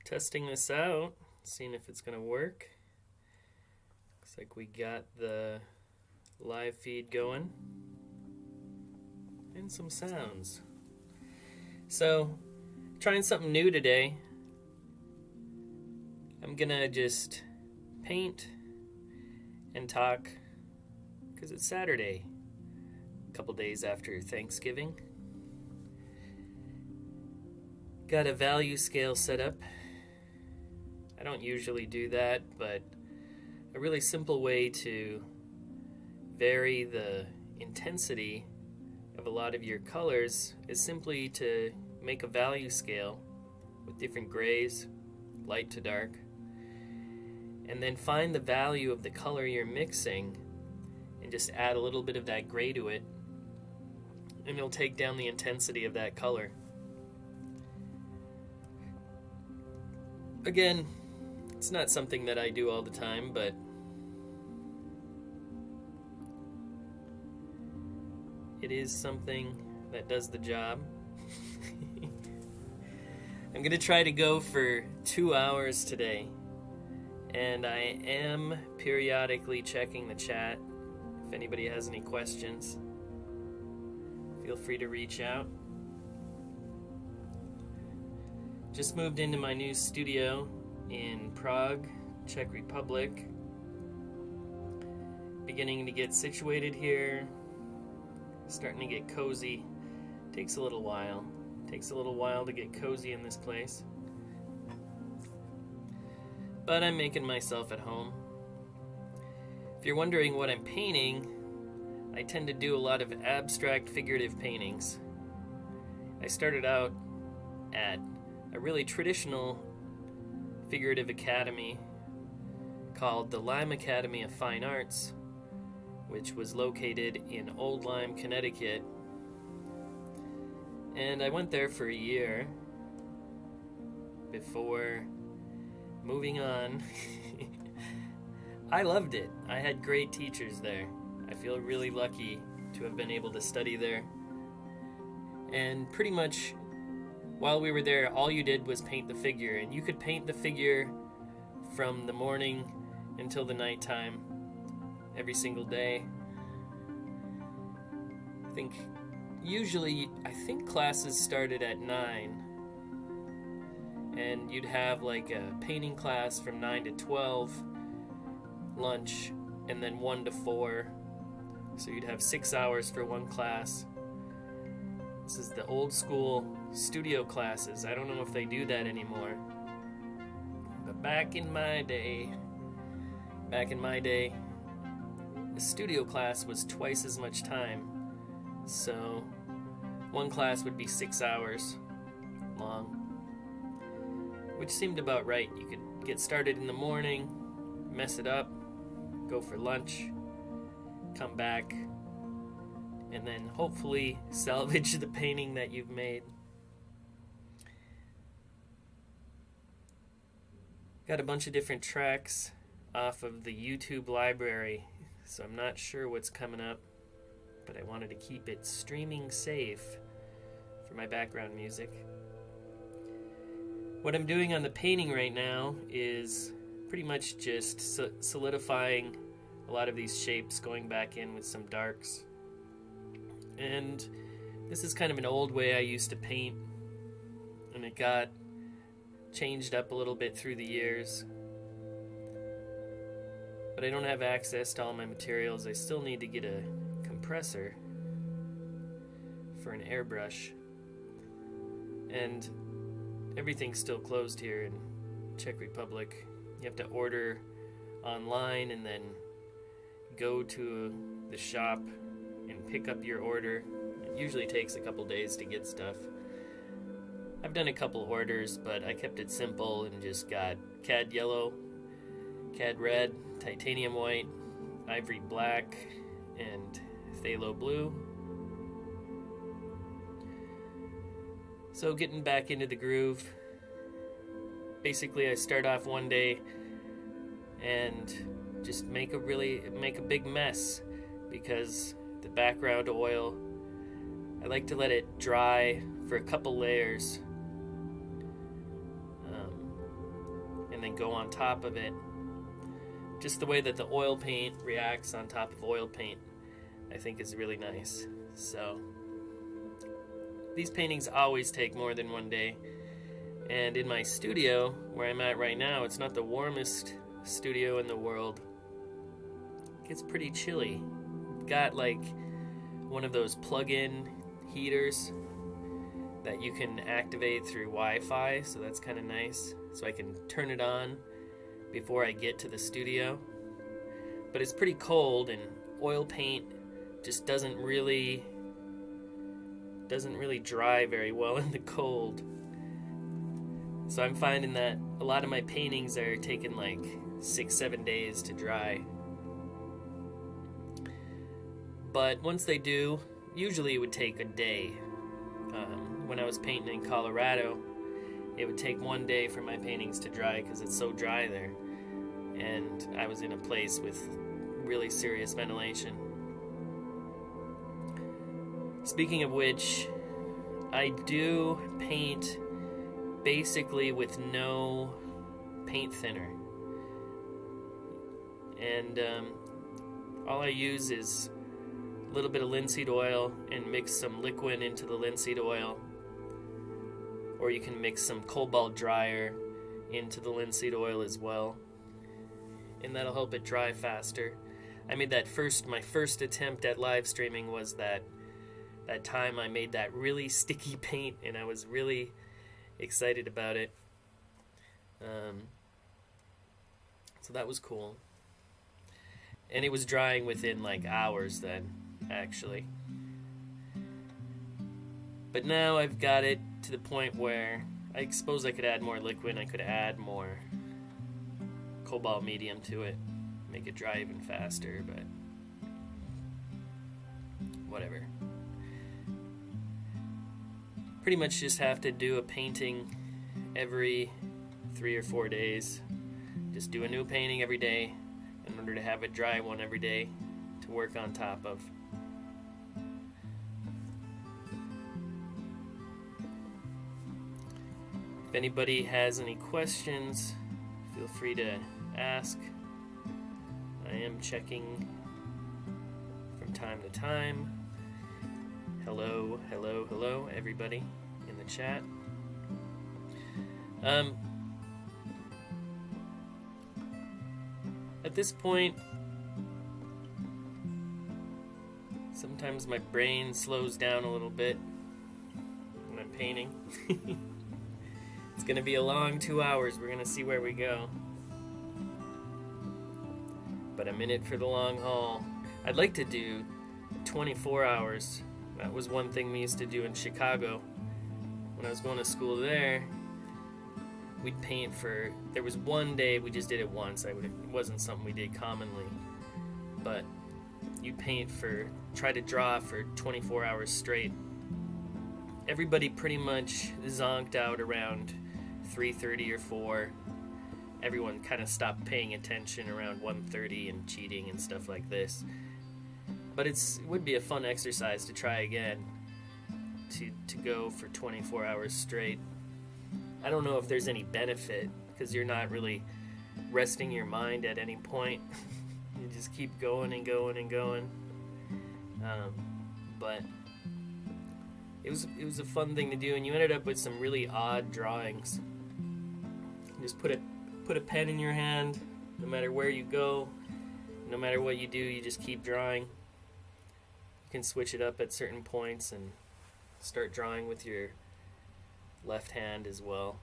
Testing this out, seeing if it's going to work. Looks like we got the live feed going and some sounds. So, trying something new today. I'm going to just paint and talk because it's Saturday, a couple days after Thanksgiving. Got a value scale set up. I don't usually do that, but a really simple way to vary the intensity of a lot of your colors is simply to make a value scale with different grays, light to dark, and then find the value of the color you're mixing and just add a little bit of that gray to it, and it'll take down the intensity of that color. Again, it's not something that I do all the time, but it is something that does the job. I'm going to try to go for 2 hours today, and I am periodically checking the chat. If anybody has any questions, feel free to reach out. Just moved into my new studio in Prague, Czech Republic. Beginning to get situated here. Starting to get cozy. Takes a little while. Takes a little while to get cozy in this place. But I'm making myself at home. If you're wondering what I'm painting, I tend to do a lot of abstract figurative paintings. I started out at a really traditional figurative academy called the Lyme Academy of Fine Arts, which was located in Old Lyme, Connecticut. And I went there for a year before moving on. I loved it. I had great teachers there. I feel really lucky to have been able to study there. And pretty much while we were there, all you did was paint the figure, and you could paint the figure from the morning until the nighttime, every single day. I think classes started at 9, and you'd have like a painting class from 9 to 12, lunch, and then 1 to 4. So you'd have 6 hours for one class. This is the old school studio classes. I don't know if they do that anymore. But back in my day, the studio class was twice as much time. So one class would be 6 hours long, which seemed about right. You could get started in the morning, mess it up, go for lunch, come back, and then hopefully salvage the painting that you've made. Got a bunch of different tracks off of the YouTube library, so I'm not sure what's coming up, but I wanted to keep it streaming safe for my background music. What I'm doing on the painting right now is pretty much just solidifying a lot of these shapes, going back in with some darks. And this is kind of an old way I used to paint, and it got changed up a little bit through the years. But I don't have access to all my materials. I still need to get a compressor for an airbrush. And everything's still closed here in Czech Republic. You have to order online and then go to the shop and pick up your order. It usually takes a couple days to get stuff. I've done a couple orders, but I kept it simple and just got cad yellow, cad red, titanium white, ivory black, and phthalo blue. So getting back into the groove. Basically, I start off one day and just make a big mess, because the background oil, I like to let it dry for a couple layers. go on top of it. Just the way that the oil paint reacts on top of oil paint, I think is really nice. So these paintings always take more than one day. And in my studio, where I'm at right now, it's not the warmest studio in the world. It gets pretty chilly. Got like one of those plug-in heaters that you can activate through Wi-Fi, so that's kind of nice. So I can turn it on before I get to the studio. But it's pretty cold, and oil paint just doesn't really dry very well in the cold. So I'm finding that a lot of my paintings are taking like 6-7 days to dry. But once they do, usually it would take a day. When I was painting in Colorado, it would take 1 day for my paintings to dry because it's so dry there. And I was in a place with really serious ventilation. Speaking of which, I do paint basically with no paint thinner. And all I use is a little bit of linseed oil and mix some liquid into the linseed oil. Or you can mix some cobalt dryer into the linseed oil as well. And that'll help it dry faster. I made that my first attempt at live streaming was that time I made that really sticky paint, and I was really excited about it. So that was cool. And it was drying within like hours then, actually. But now I've got it to the point where I suppose I could add more liquid, and I could add more cobalt medium to it, make it dry even faster, but whatever. Pretty much just have to do a painting every 3 or 4 days. Just do a new painting every day in order to have a dry one every day to work on top of. If anybody has any questions, feel free to ask. I am checking from time to time. Hello, hello, hello, everybody in the chat. At this point, sometimes my brain slows down a little bit when I'm painting. It's gonna be a long 2 hours. We're gonna see where we go. But I'm in it for the long haul. I'd like to do 24 hours. That was one thing we used to do in Chicago. When I was going to school there, we'd paint there was one day, we just did it once. It wasn't something we did commonly. But you'd try to draw for 24 hours straight. Everybody pretty much zonked out around 3:30 or 4. Everyone kind of stopped paying attention around 1:30 and cheating and stuff like this. But it would be a fun exercise to try again, to go for 24 hours straight. I don't know if there's any benefit, because you're not really resting your mind at any point. You just keep going and going and going. But it was a fun thing to do, and you ended up with some really odd drawings. You just put a pen in your hand, no matter where you go, no matter what you do, you just keep drawing. You can switch it up at certain points and start drawing with your left hand as well,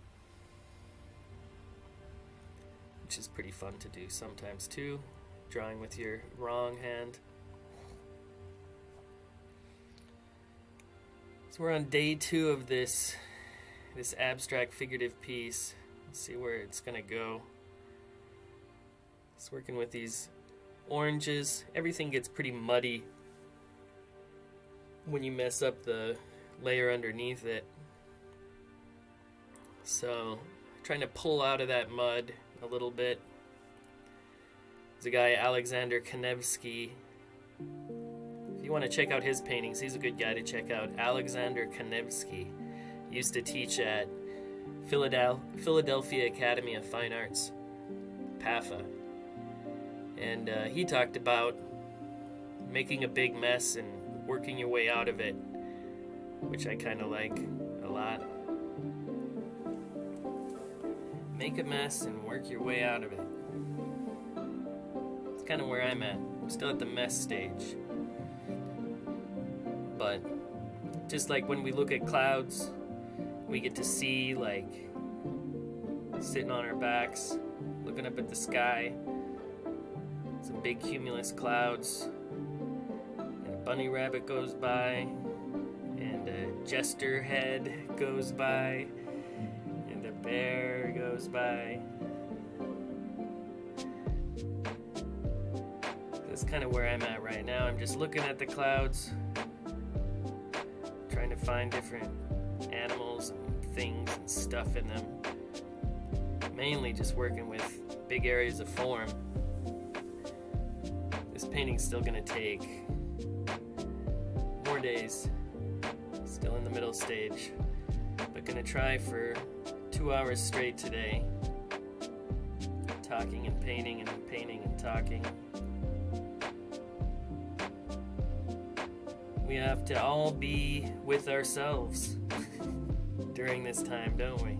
which is pretty fun to do sometimes too, drawing with your wrong hand. So we're on day 2 of this abstract figurative piece. Let's see where it's gonna go. It's working with these oranges. Everything gets pretty muddy when you mess up the layer underneath it. So, trying to pull out of that mud a little bit. There's a guy, Alexander Kanevsky. If you want to check out his paintings, he's a good guy to check out. Alexander Kanevsky. He used to teach at Philadelphia Academy of Fine Arts. PAFA. And he talked about making a big mess and working your way out of it, which I kind of like a lot. Make a mess and work your way out of it. It's kind of where I'm at. I'm still at the mess stage. But just like when we look at clouds, we get to see, like, sitting on our backs, looking up at the sky, some big cumulus clouds, and a bunny rabbit goes by, and a jester head goes by, and a bear goes by. That's kind of where I'm at right now. I'm just looking at the clouds, trying to find different animals and things and stuff in them. Mainly just working with big areas of form. This painting's still gonna take more days. Still in the middle stage, but gonna try for 2 hours straight today, talking and painting and painting and talking. We have to all be with ourselves during this time, don't we?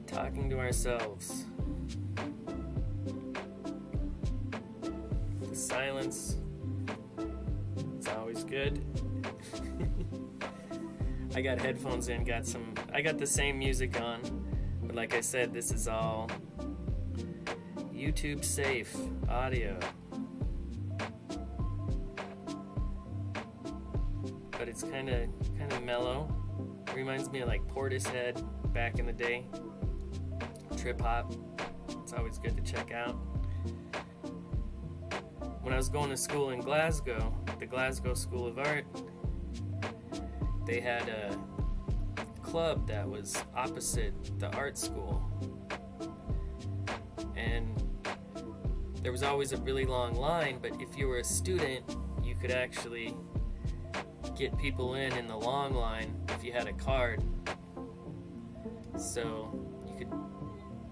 Talking to ourselves. The silence is always good. I got headphones in, I got the same music on, but like I said, this is all YouTube safe audio. But it's kind of mellow. Reminds me of like Portishead back in the day. Trip hop. It's always good to check out. When I was going to school in Glasgow, the Glasgow School of Art, they had a club that was opposite the art school. And there was always a really long line, but if you were a student, you could actually get people in the long line if you had a card. So you could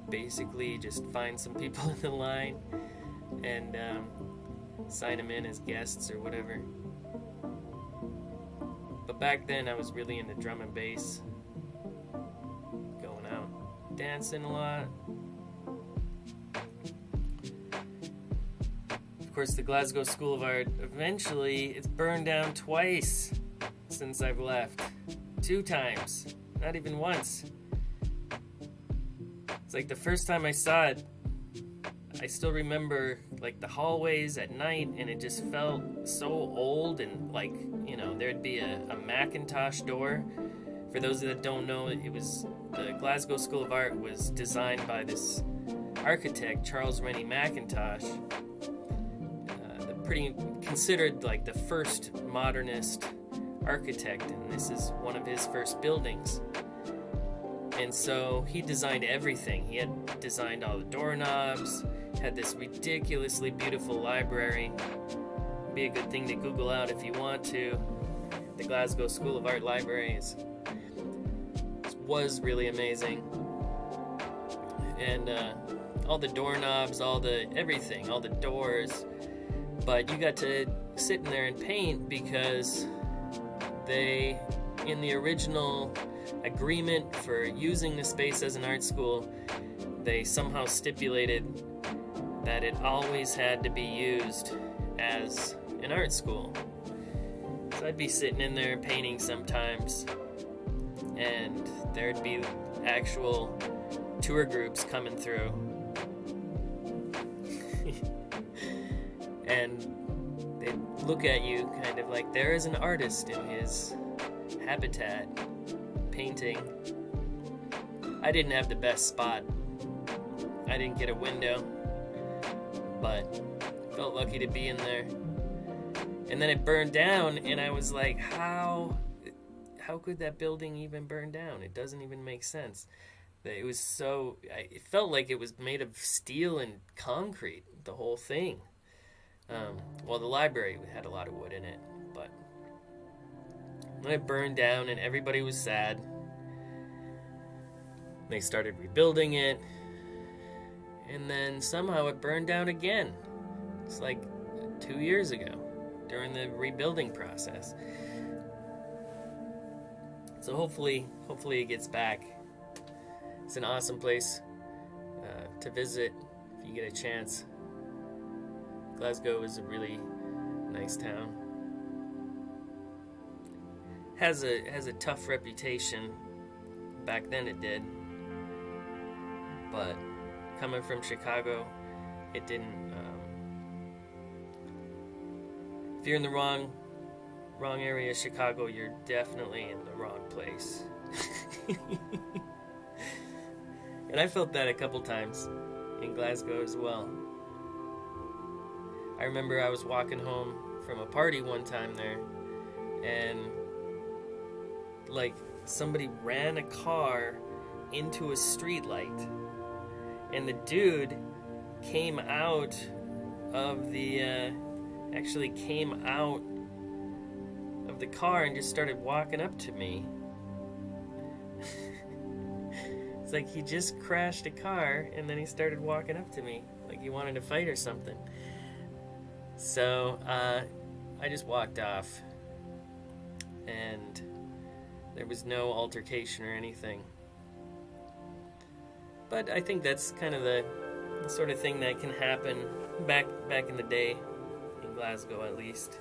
basically just find some people in the line and sign them in as guests or whatever. But back then I was really into drum and bass, going out dancing a lot. Of course, the Glasgow School of Art, eventually it's burned down twice since I've left. 2 times, not even once. It's like the first time I saw it, I still remember like the hallways at night, and it just felt so old, and like, you know, there'd be a Macintosh door. For those that don't know, it was the Glasgow School of Art was designed by this architect, Charles Rennie Mackintosh, pretty considered like the first modernist architect, and this is one of his first buildings. And so he designed everything. He had designed all the doorknobs, had this ridiculously beautiful library. Be a good thing to Google out if you want to. The Glasgow School of Art library was really amazing. And all the doorknobs, all the everything, all the doors. But you got to sit in there and paint because they, in the original agreement for using the space as an art school, they somehow stipulated that it always had to be used as an art school. So I'd be sitting in there painting sometimes, and there'd be actual tour groups coming through. And they'd look at you kind of like there is an artist in his habitat painting. I didn't have the best spot. I didn't get a window, but felt lucky to be in there. And then it burned down, and I was like, how could that building even burn down? It doesn't even make sense. It was so, it felt like it was made of steel and concrete, the whole thing. Well, the library had a lot of wood in it, but when it burned down and everybody was sad, they started rebuilding it, and then somehow it burned down again. It's like 2 years ago during the rebuilding process. So hopefully it gets back. It's an awesome place to visit if you get a chance. Glasgow is a really nice town. Has a tough reputation. Back then it did. But coming from Chicago, it didn't. If you're in the wrong area of Chicago, you're definitely in the wrong place. And I felt that a couple times in Glasgow as well. I remember I was walking home from a party one time there, and like somebody ran a car into a streetlight, and the dude came out of the car and just started walking up to me. It's like he just crashed a car and then he started walking up to me like he wanted to fight or something. So I just walked off, and there was no altercation or anything. But I think that's kind of the sort of thing that can happen back in the day, in Glasgow at least.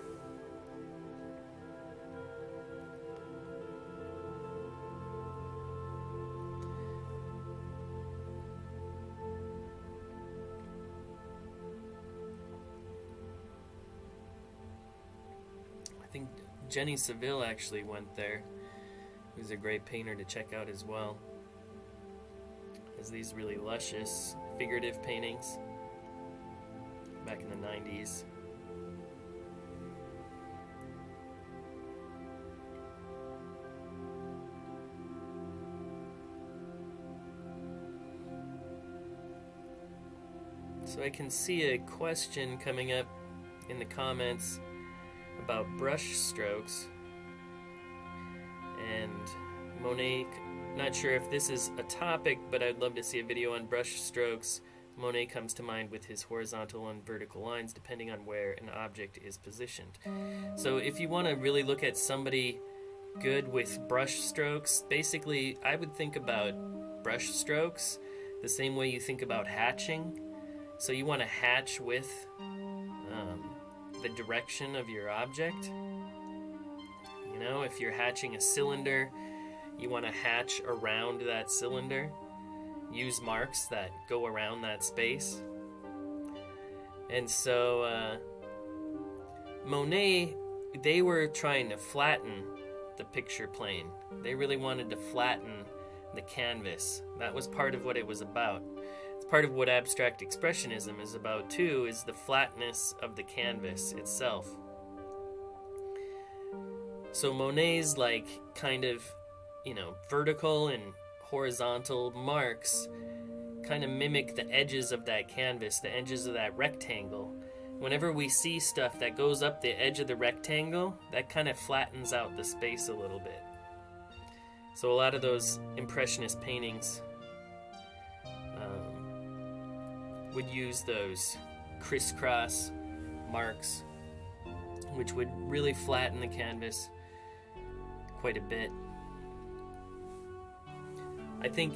I think Jenny Seville actually went there, who's a great painter to check out as well. Has these really luscious figurative paintings back in the 90s. So I can see a question coming up in the comments about brush strokes, and Monet, not sure if this is a topic, but I'd love to see a video on brush strokes. Monet comes to mind with his horizontal and vertical lines depending on where an object is positioned. So if you want to really look at somebody good with brush strokes, basically I would think about brush strokes the same way you think about hatching. So you want to hatch with the direction of your object. You know, if you're hatching a cylinder, you want to hatch around that cylinder. Use marks that go around that space. And so Monet, they were trying to flatten the picture plane. They really wanted to flatten the canvas. That was part of what it was about. It's part of what abstract expressionism is about too, is the flatness of the canvas itself. So Monet's like kind of, you know, vertical and horizontal marks kind of mimic the edges of that canvas, the edges of that rectangle. Whenever we see stuff that goes up the edge of the rectangle, that kind of flattens out the space a little bit. So a lot of those impressionist paintings would use those crisscross marks, which would really flatten the canvas quite a bit. I think,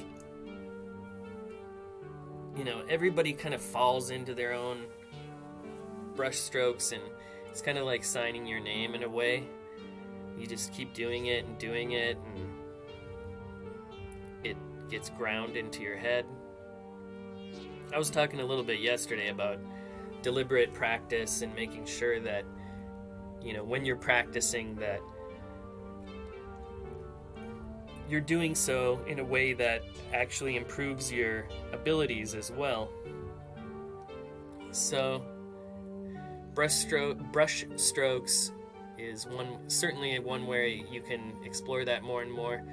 you know, everybody kind of falls into their own brush strokes, and it's kind of like signing your name in a way. You just keep doing it, and it gets ground into your head. I was talking a little bit yesterday about deliberate practice and making sure that, you know, when you're practicing, that you're doing so in a way that actually improves your abilities as well. So brush strokes is certainly one way you can explore that more and more.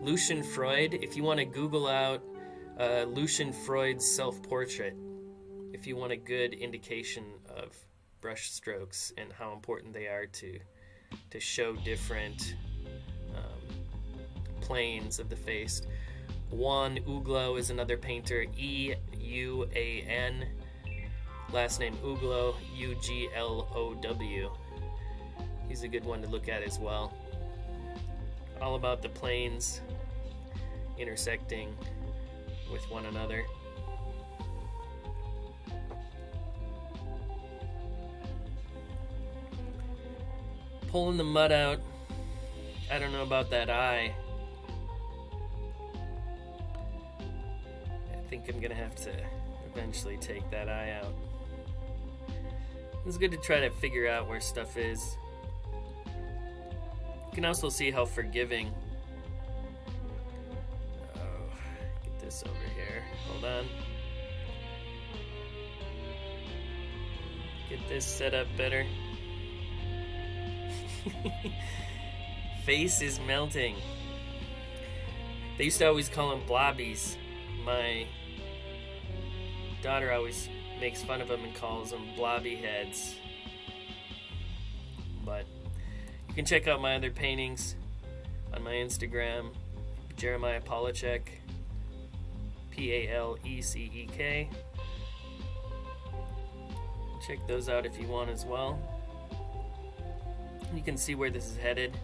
Lucian Freud, if you want to Google out Lucian Freud's self-portrait, if you want a good indication of brush strokes and how important they are to show different planes of the face. Juan Uglo is another painter, E-U-A-N, last name Uglo, U-G-L-O-W. He's a good one to look at as well. All about the planes intersecting with one another. Pulling the mud out. I don't know about that eye. I think I'm gonna have to eventually take that eye out. It's good to try to figure out where stuff is. You can also see how forgiving. Oh, get this over here. Hold on. Get this set up better. Face is melting. They used to always call them blobbies. My daughter always makes fun of them and calls them blobby heads. But you can check out my other paintings on my Instagram, Jeremiah Polacek, P-A-L-E-C-E-K. Check those out if you want as well. You can see where this is headed.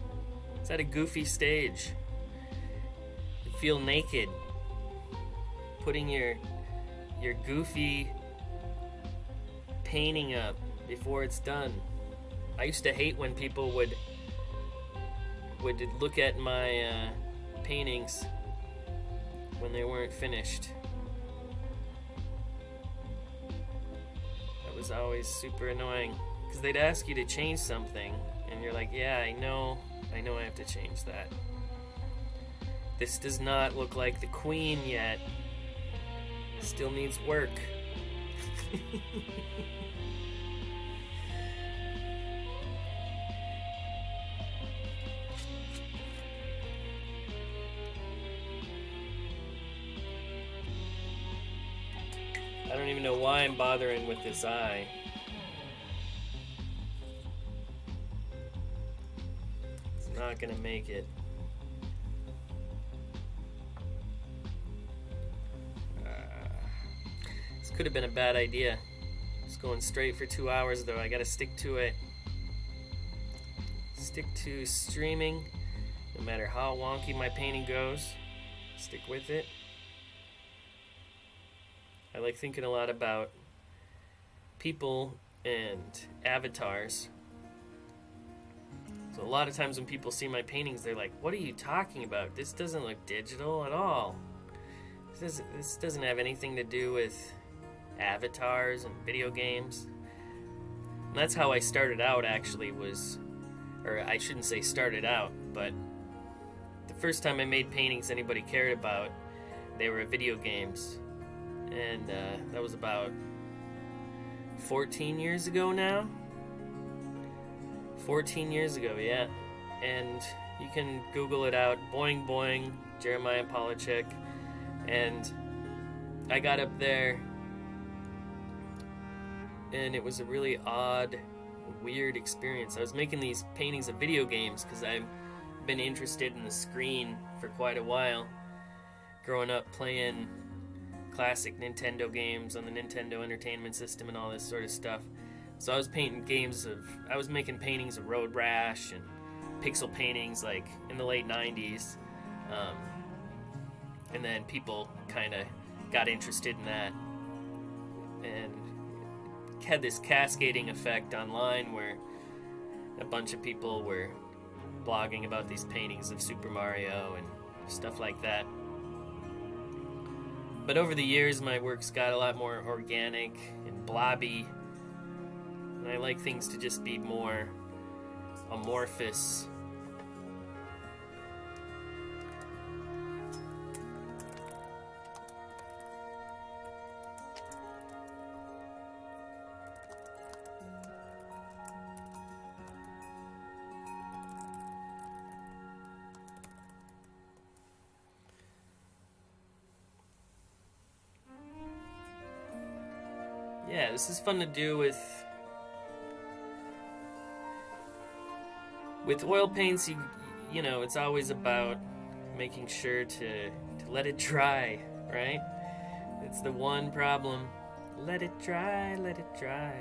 It's at a goofy stage. You feel naked. Putting your goofy painting up before it's done. I used to hate when people would look at my paintings when they weren't finished. That was always super annoying because they'd ask you to change something and you're like, yeah, I know I have to change that. This does not look like the Queen yet. Still needs work. I don't even know why I'm bothering with this eye. It's not gonna make it. This could have been a bad idea. Just going straight for 2 hours though. I gotta stick to it. Stick to streaming. No matter how wonky my painting goes, stick with it. I like thinking a lot about people and avatars. So a lot of times when people see my paintings, they're like, what are you talking about? This doesn't look digital at all. This doesn't have anything to do with avatars and video games. And that's how I started out, actually, or I shouldn't say started out, but the first time I made paintings anybody cared about, they were video games. And that was about 14 years ago now. 14 years ago, yeah. And you can Google it out, Boing Boing, Jeremiah Polacek. And I got up there, and it was a really odd, weird experience. I was making these paintings of video games because I've been interested in the screen for quite a while. Growing up playing classic Nintendo games on the Nintendo Entertainment System and all this sort of stuff. So I was making paintings of Road Rash and pixel paintings like in the late 90s. And then people kind of got interested in that and had this cascading effect online where a bunch of people were blogging about these paintings of Super Mario and stuff like that. But over the years, my work's got a lot more organic and blobby, and I like things to just be more amorphous. yeah, this is fun to do with oil paints. You know, it's always about making sure to let it dry, right? It's the one problem. Let it dry, let it dry.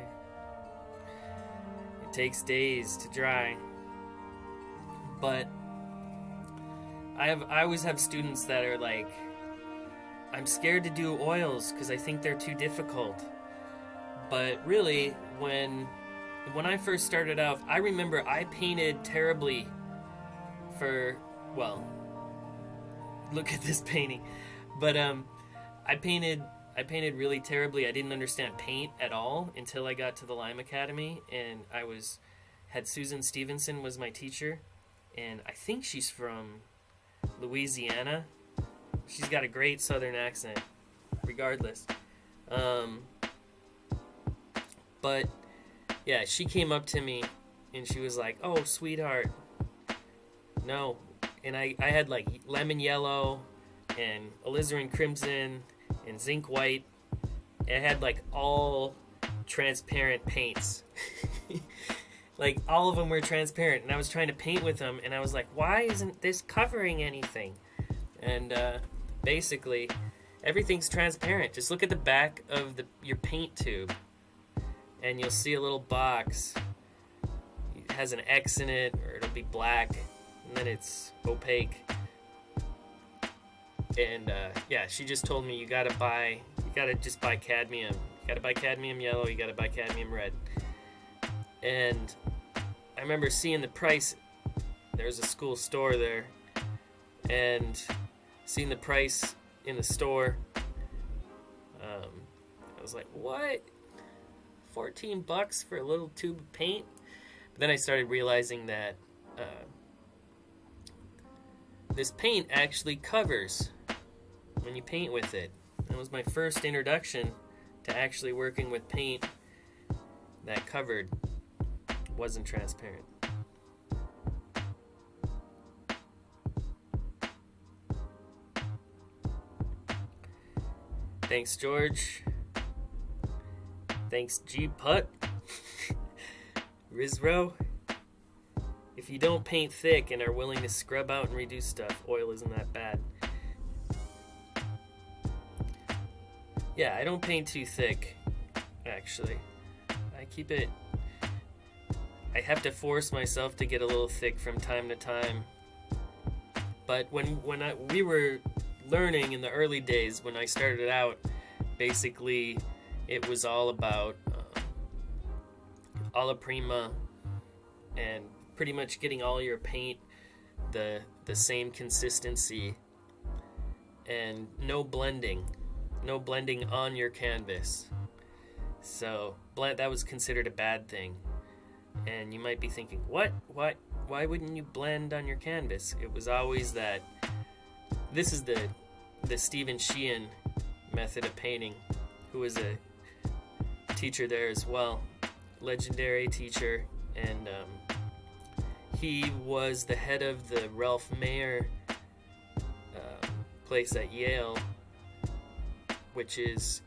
It takes days to dry. But I always have students that are like, I'm scared to do oils because I think they're too difficult. But really, when I first started out, I remember I painted terribly for, well, look at this painting. But I painted really terribly. I didn't understand paint at all until I got to the Lime Academy, and had Susan Stevenson was my teacher, and I think she's from Louisiana. She's got a great southern accent, regardless. But yeah, she came up to me and she was like, "Oh, sweetheart, no." And I had like lemon yellow and alizarin crimson and zinc white. It had like all transparent paints. Like all of them were transparent, and I was trying to paint with them, and I was like, why isn't this covering anything? And basically, everything's transparent. Just look at the back of your paint tube, and you'll see a little box. It has an X in it, or it'll be black, and then it's opaque. And yeah, she just told me you gotta just buy cadmium. You gotta buy cadmium yellow, you gotta buy cadmium red. And I remember seeing the price. There's a school store there, and seeing the price in the store, I was like, what? $14 for a little tube of paint? But then I started realizing that this paint actually covers when you paint with it. It was my first introduction to actually working with paint that covered, wasn't transparent. Thanks, George. Thanks, G Putt. Rizro. If you don't paint thick and are willing to scrub out and reduce stuff, oil isn't that bad. Yeah, I don't paint too thick, actually. I have to force myself to get a little thick from time to time. But when we were learning in the early days, when I started out, basically it was all about alla prima and pretty much getting all your paint the same consistency, and no blending on your canvas. So that was considered a bad thing. And you might be thinking, why wouldn't you blend on your canvas? It was always that. This is the Stephen Sheehan method of painting, who was a teacher there as well, legendary teacher, and he was the head of the Ralph Mayer place at Yale, which is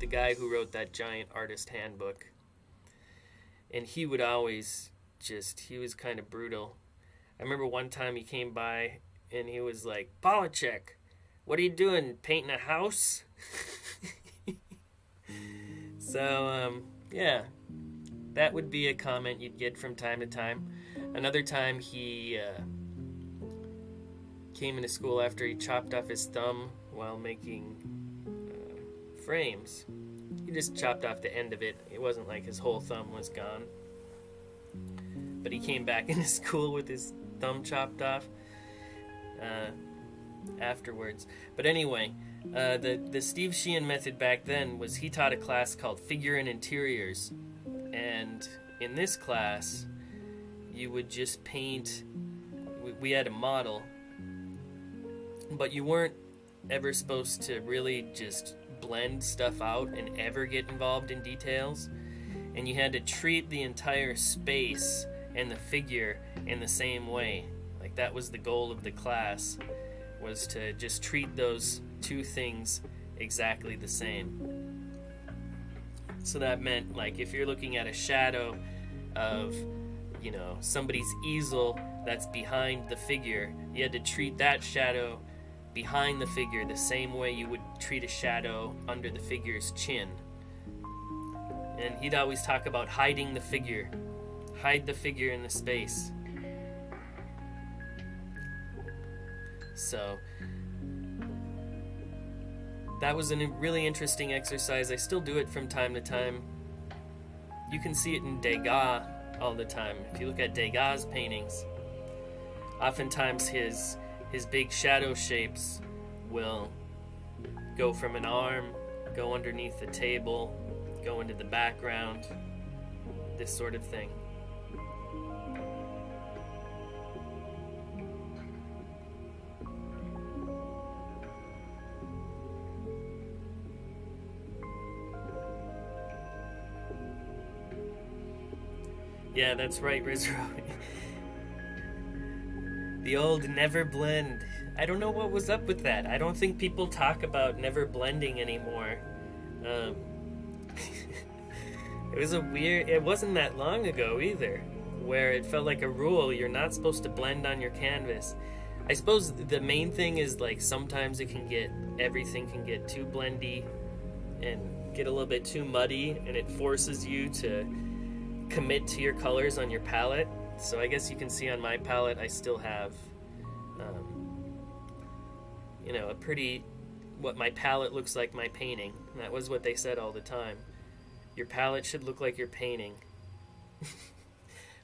the guy who wrote that giant artist handbook. And he would always he was kind of brutal. I remember one time he came by and he was like, "Polachek, what are you doing, painting a house?" So, yeah, that would be a comment you'd get from time to time. Another time he came into school after he chopped off his thumb while making frames. He just chopped off the end of it. It wasn't like his whole thumb was gone. But he came back into school with his thumb chopped off afterwards. But anyway, the Steve Sheehan method back then was he taught a class called Figure and Interiors. And in this class, you would just paint. We had a model, but you weren't ever supposed to really just blend stuff out and ever get involved in details. And you had to treat the entire space and the figure in the same way. Like, that was the goal of the class, was to just treat those two things exactly the same. So that meant, like, if you're looking at a shadow of, you know, somebody's easel that's behind the figure, you had to treat that shadow behind the figure the same way you would treat a shadow under the figure's chin. And he'd always talk about hiding the figure. Hide the figure in the space. So that was a really interesting exercise. I still do it from time to time. You can see it in Degas all the time. If you look at Degas' paintings, oftentimes his big shadow shapes will go from an arm, go underneath the table, go into the background, this sort of thing. Yeah, that's right, Rizro. The old never blend. I don't know what was up with that. I don't think people talk about never blending anymore. It wasn't that long ago either, where it felt like a rule. You're not supposed to blend on your canvas. I suppose the main thing is, like, sometimes everything can get too blendy and get a little bit too muddy, and it forces you to commit to your colors on your palette. So I guess you can see on my palette I still have what my palette looks like my painting. And that was what they said all the time. Your palette should look like your painting.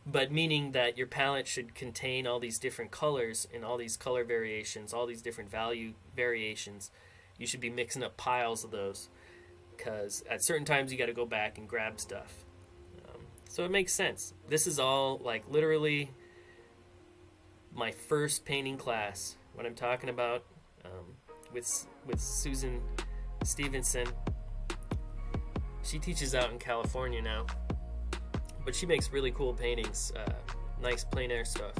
But meaning that your palette should contain all these different colors and all these color variations, all these different value variations. You should be mixing up piles of those, because at certain times you got to go back and grab stuff. So it makes sense. This is all, like, literally my first painting class. What I'm talking about with Susan Stevenson. She teaches out in California now, but she makes really cool paintings, nice plein air stuff.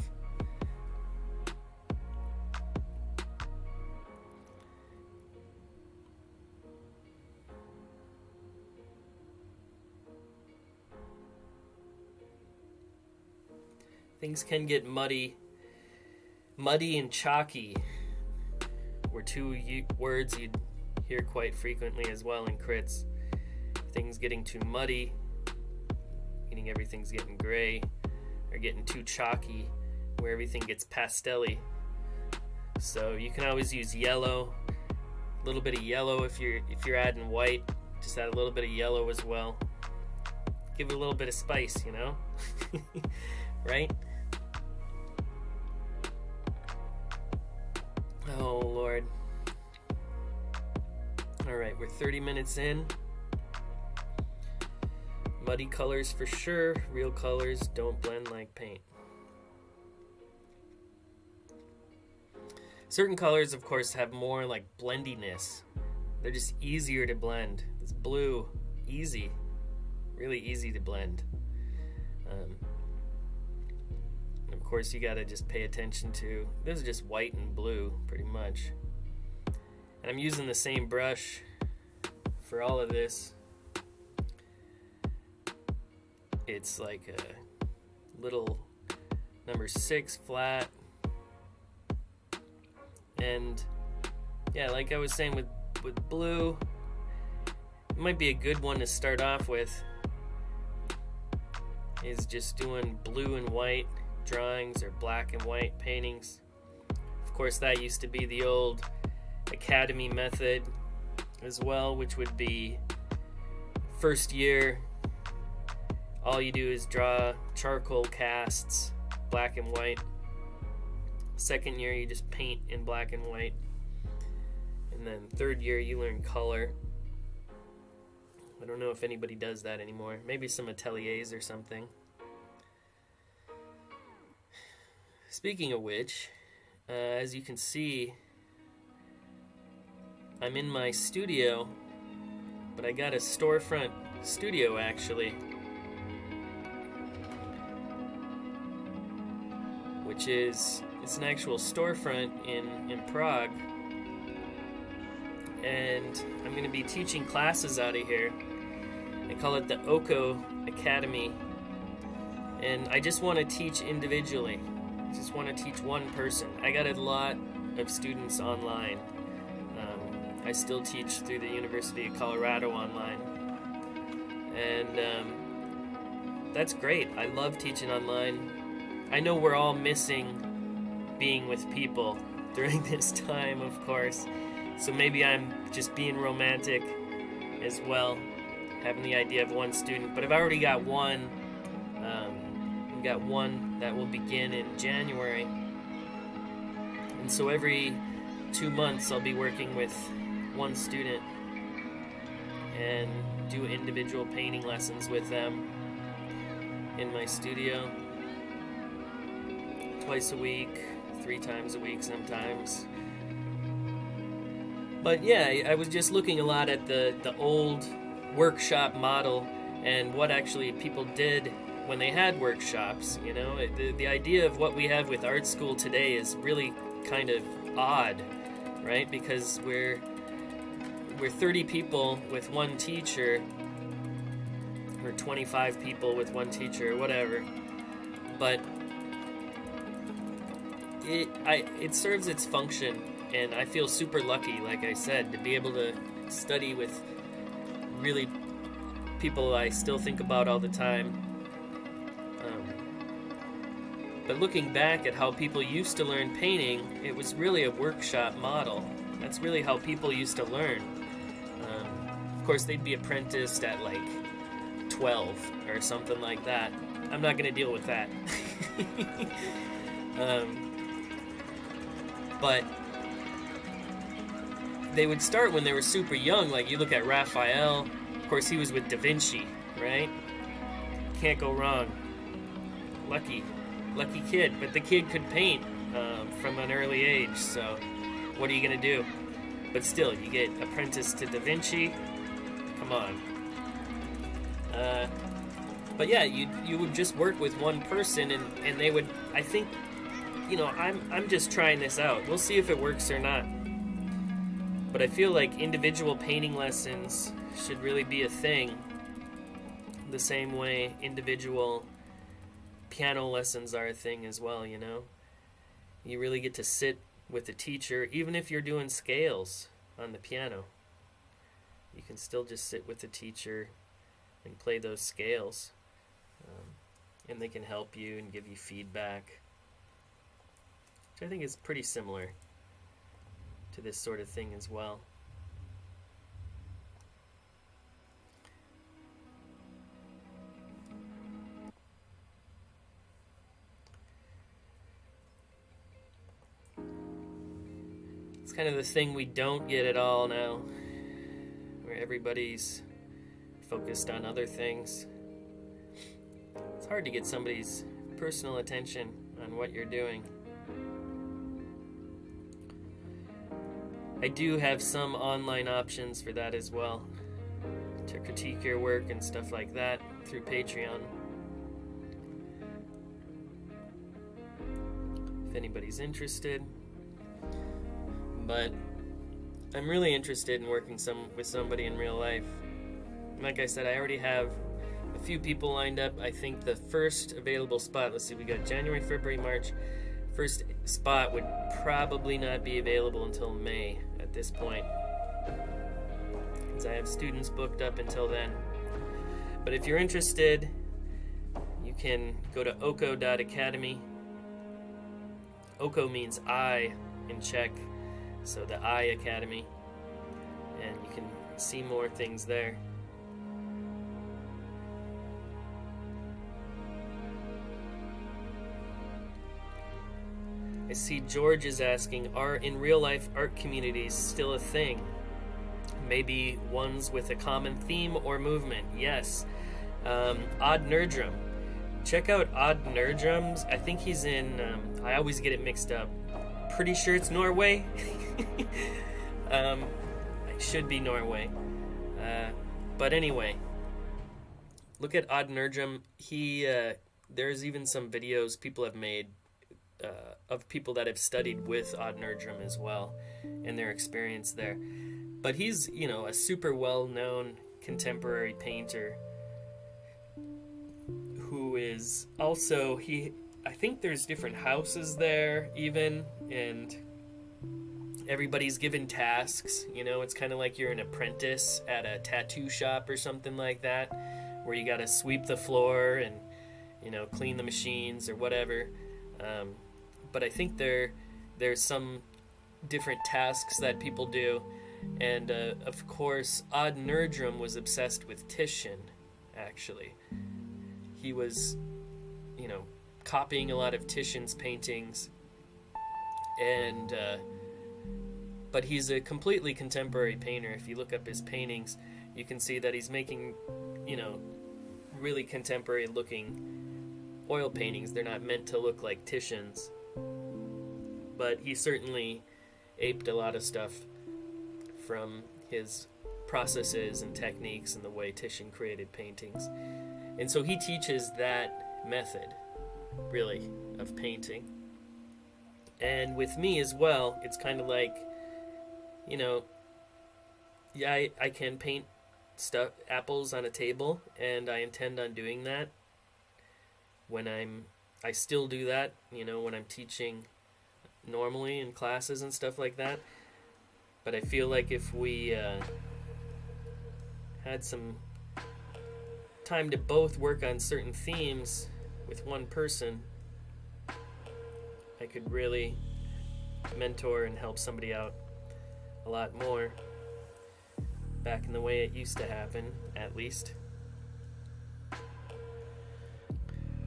Things can get muddy. Muddy and chalky were two words you'd hear quite frequently as well in crits. Things getting too muddy, meaning everything's getting gray, or getting too chalky, where everything gets pastel-y. So you can always use yellow, a little bit of yellow if you're adding white. Just add a little bit of yellow as well. Give it a little bit of spice, you know? Right? Oh, Lord. Alright, we're 30 minutes in. Muddy colors for sure. Real colors don't blend like paint. Certain colors, of course, have more, like, blendiness. They're just easier to blend. It's blue. Easy. Really easy to blend. Of course, you gotta just pay attention to, this is just white and blue pretty much, and I'm using the same brush for all of this. It's like a little number 6 flat, and yeah, like I was saying with blue, it might be a good one to start off with, is just doing blue and white drawings or black and white paintings. Of course, that used to be the old academy method as well, which would be first year, all you do is draw charcoal casts, black and white. Second year, you just paint in black and white. And then third year, you learn color. I don't know if anybody does that anymore. Maybe some ateliers or something. Speaking of which, as you can see, I'm in my studio, but I got a storefront studio actually, which is, it's an actual storefront in Prague, and I'm going to be teaching classes out of here. I call it the Oko Academy, and I just want to teach individually. I just want to teach one person. I got a lot of students online. I still teach through the University of Colorado online, and that's great. I love teaching online. I know we're all missing being with people during this time, of course, so maybe I'm just being romantic as well, having the idea of one student, but I've already got one. We've got one that will begin in January, and so every 2 months I'll be working with one student and do individual painting lessons with them in my studio twice a week, 3 times a week sometimes. But yeah, I was just looking a lot at the old workshop model and what actually people did when they had workshops. You know, the idea of what we have with art school today is really kind of odd, right? Because we're 30 people with one teacher, or 25 people with one teacher, or whatever. But it serves its function, and I feel super lucky, like I said, to be able to study with really people I still think about all the time. But looking back at how people used to learn painting, it was really a workshop model. That's really how people used to learn. Of course, they'd be apprenticed at like 12 or something like that. I'm not going to deal with that. But they would start when they were super young. Like you look at Raphael, of course he was with Da Vinci, right? Can't go wrong. Lucky kid. But the kid could paint from an early age, so what are you going to do? But still, you get apprenticed to Da Vinci. Come on. But yeah, you would just work with one person, and they would, I think, you know, I'm just trying this out. We'll see if it works or not. But I feel like individual painting lessons should really be a thing, the same way individual piano lessons are a thing as well, you know? You really get to sit with the teacher, even if you're doing scales on the piano. You can still just sit with the teacher and play those scales. And they can help you and give you feedback, which I think is pretty similar to this sort of thing as well. It's kind of the thing we don't get at all now, where everybody's focused on other things. It's hard to get somebody's personal attention on what you're doing. I do have some online options for that as well, to critique your work and stuff like that through Patreon. If anybody's interested. But I'm really interested in working with somebody in real life. Like I said, I already have a few people lined up. I think the first available spot, let's see, we got January, February, March. First spot would probably not be available until May at this point, because I have students booked up until then. But if you're interested, you can go to oko.academy. Oko means I in Czech, so the I Academy, and you can see more things there. I see George is asking, are in real life art communities still a thing? Maybe ones with a common theme or movement? Yes. Odd Nerdrum. Check out Odd Nerdrums. I think he's in, I always get it mixed up. Pretty sure it's Norway. It should be Norway. But anyway, look at Odd Nerdrum. There's even some videos people have made of people that have studied with Odd Nerdrum as well, and their experience there. But he's, a super well-known contemporary painter is also, I think there's different houses there even, and everybody's given tasks. It's kind of like you're an apprentice at a tattoo shop or something like that, where you got to sweep the floor and clean the machines or whatever. But I think there's some different tasks that people do. And of course, Odd Nerdrum was obsessed with Titian, actually. He was, copying a lot of Titian's paintings. And, but he's a completely contemporary painter. If you look up his paintings, you can see that he's making, really contemporary looking oil paintings. They're not meant to look like Titian's. But he certainly aped a lot of stuff from his processes and techniques and the way Titian created paintings. And so he teaches that method, really, of painting. And with me as well, it's kind of like, I can paint apples on a table, and I intend on doing that I still do that, when I'm teaching normally in classes and stuff like that. But I feel like if we had some time to both work on certain themes with one person, I could really mentor and help somebody out a lot more, back in the way it used to happen, at least.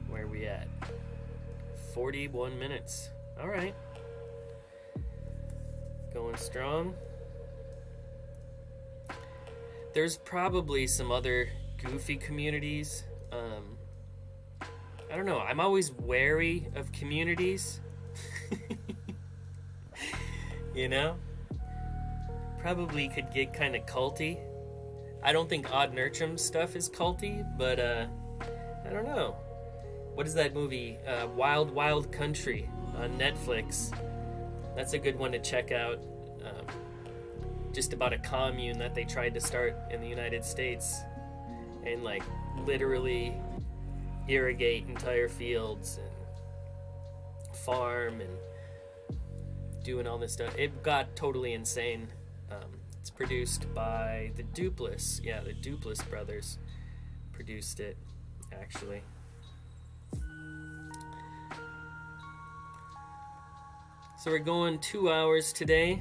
Where are we at? 41 minutes. All right. Going strong. There's probably some other goofy communities. I don't know. I'm always wary of communities. Probably could get kind of culty. I don't think Odd Nerdrum stuff is culty, but I don't know. What is that movie? Wild Wild Country on Netflix. That's a good one to check out. Just about a commune that they tried to start in the United States and literally irrigate entire fields and farm and doing all this stuff. It got totally insane. It's produced by the Duplass. Yeah, the Duplass brothers produced it, actually. So we're going 2 hours today.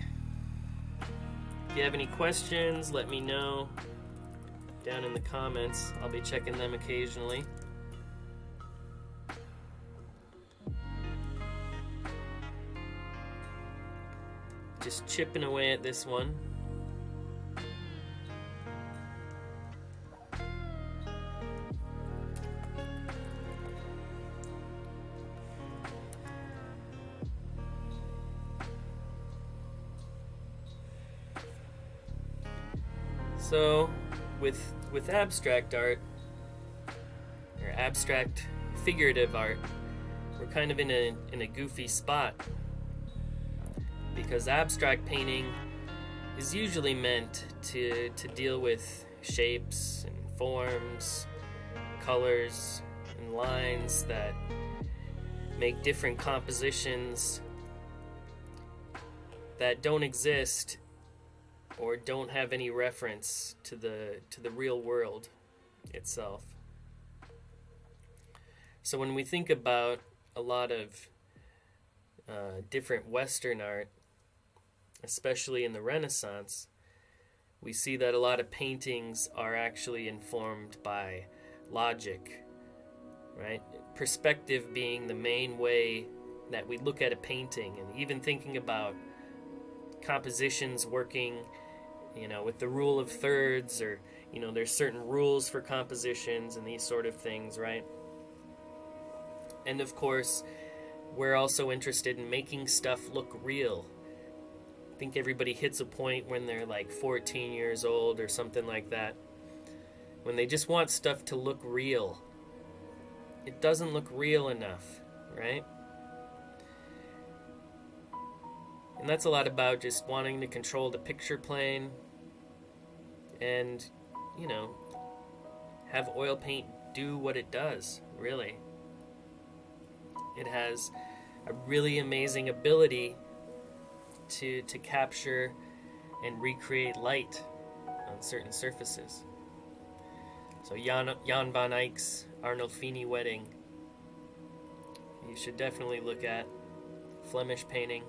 If you have any questions, let me know down in the comments. I'll be checking them occasionally. Just chipping away at this one. So, with abstract art, or abstract figurative art, we're kind of in a goofy spot, because abstract painting is usually meant to deal with shapes and forms, colors and lines that make different compositions that don't exist or don't have any reference to the real world itself. So when we think about a lot of different Western art, especially in the Renaissance, we see that a lot of paintings are actually informed by logic, right? Perspective being the main way that we look at a painting, and even thinking about compositions working, with the rule of thirds, or, there's certain rules for compositions and these sort of things, right? And of course, we're also interested in making stuff look real. I think everybody hits a point when they're 14 years old or something like that, when they just want stuff to look real. It doesn't look real enough, right? And that's a lot about just wanting to control the picture plane and, have oil paint do what it does, really. It has a really amazing ability to capture and recreate light on certain surfaces. So Jan van Eyck's Arnolfini wedding, you should definitely look at. Flemish painting,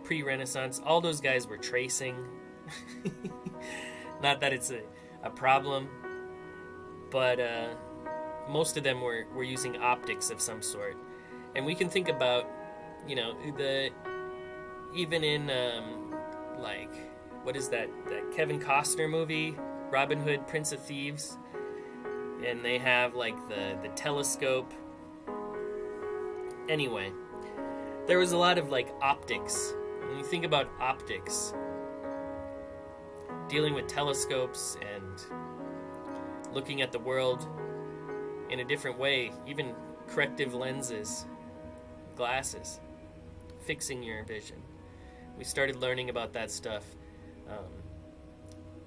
pre-Renaissance. All those guys were tracing. Not that it's a problem, but most of them were using optics of some sort. And we can think about, even in like, what is that Kevin Costner movie, Robin Hood, Prince of Thieves, and they have like the telescope. Anyway, there was a lot of like optics. When you think about optics, dealing with telescopes and looking at the world in a different way, even corrective lenses, glasses, fixing your vision. We started learning about that stuff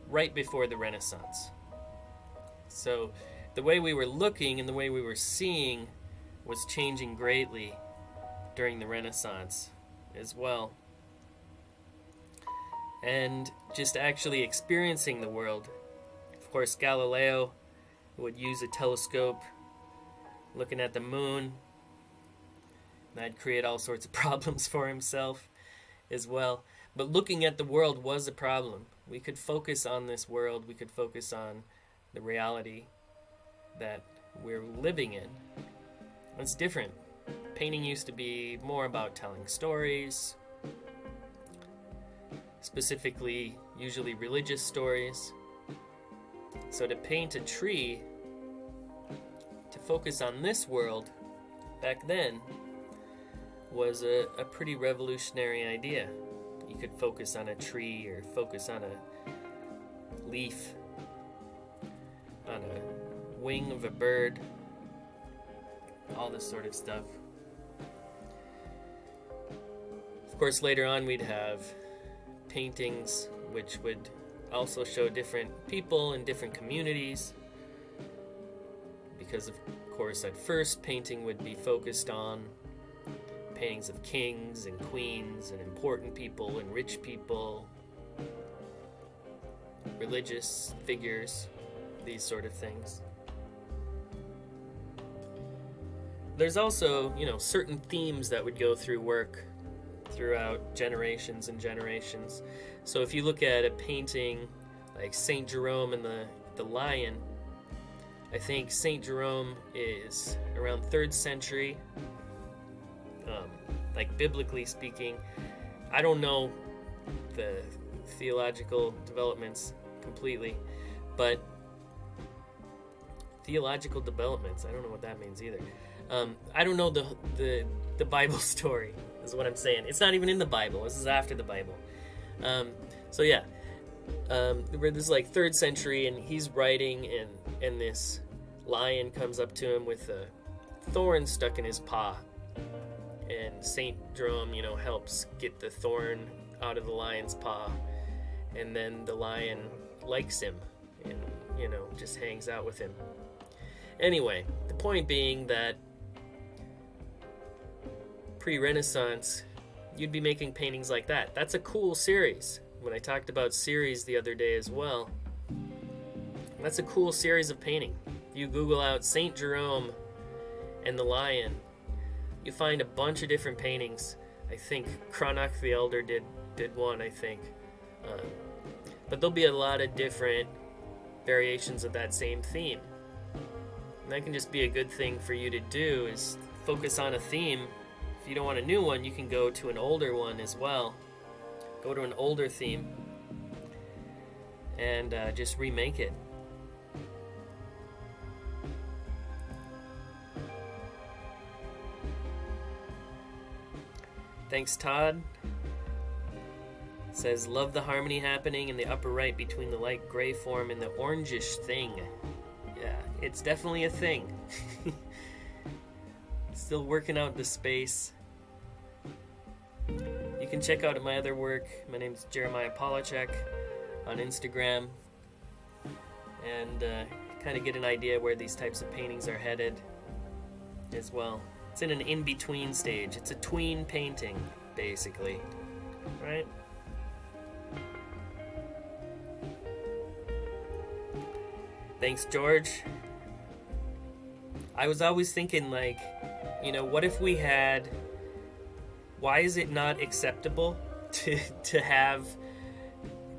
right before the Renaissance. So the way we were looking and the way we were seeing was changing greatly during the Renaissance as well. And just actually experiencing the world. Of course, Galileo would use a telescope looking at the moon. That'd create all sorts of problems for himself as well. But looking at the world was a problem. We could focus on this world. We could focus on the reality that we're living in. It's different. Painting used to be more about telling stories, specifically, usually religious stories. So to paint a tree, to focus on this world, back then, was a pretty revolutionary idea. You could focus on a tree or focus on a leaf, on a wing of a bird, all this sort of stuff. Of course, later on we'd have paintings which would also show different people in different communities, because of course at first painting would be focused on paintings of kings and queens and important people and rich people, religious figures, these sort of things. There's also, certain themes that would go through work throughout generations and generations. So if you look at a painting like St. Jerome and the Lion, I think St. Jerome is around 3rd century, like biblically speaking. I don't know the theological developments completely, but theological developments, I don't know what that means either. I don't know the Bible story, is what I'm saying. It's not even in the Bible. This is after the Bible. This is like 3rd century, and he's writing, and this lion comes up to him with a thorn stuck in his paw. And St. Jerome, helps get the thorn out of the lion's paw. And then the lion likes him and, just hangs out with him. Anyway, the point being that pre-Renaissance, you'd be making paintings like that. That's a cool series. When I talked about series the other day as well, that's a cool series of painting. You Google out St. Jerome and the Lion, you find a bunch of different paintings. I think Cranach the Elder did one, I think. But there'll be a lot of different variations of that same theme. And that can just be a good thing for you to do, is focus on a theme. If you don't want a new one, you can go to an older one as well. Go to an older theme and just remake it. Thanks, Todd. It says, love the harmony happening in the upper right between the light gray form and the orangish thing. Yeah, it's definitely a thing. Still working out the space. You can check out my other work. My name's Jeremiah Polachek on Instagram. And kind of get an idea where these types of paintings are headed as well. It's in an in-between stage. It's a tween painting, basically, right? Thanks, George. I was always thinking, like, you know, what if we had... Why is it not acceptable to have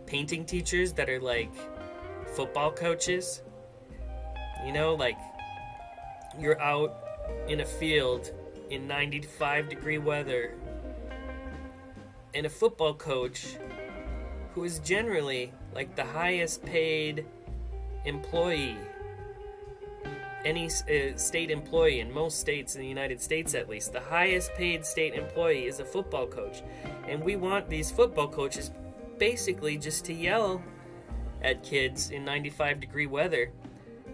painting teachers that are like football coaches? You know, like, you're out in a field in 95-degree weather, and a football coach who is generally like the highest paid employee, any state employee in most states in the United States, at least the highest paid state employee is a football coach. And we want these football coaches basically just to yell at kids in 95-degree weather,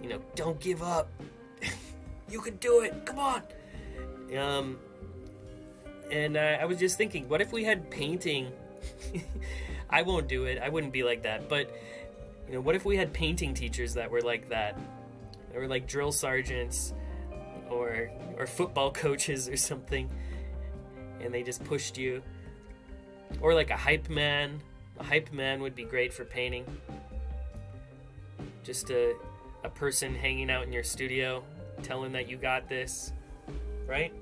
you know, don't give up. You can do it. Come on. And I was just thinking, what if we had painting? I won't do it. I wouldn't be like that. But, you know, what if we had painting teachers that were like that? They were like drill sergeants or football coaches or something. And they just pushed you. Or like a hype man. A hype man would be great for painting. Just a person hanging out in your studio telling that you got this, right?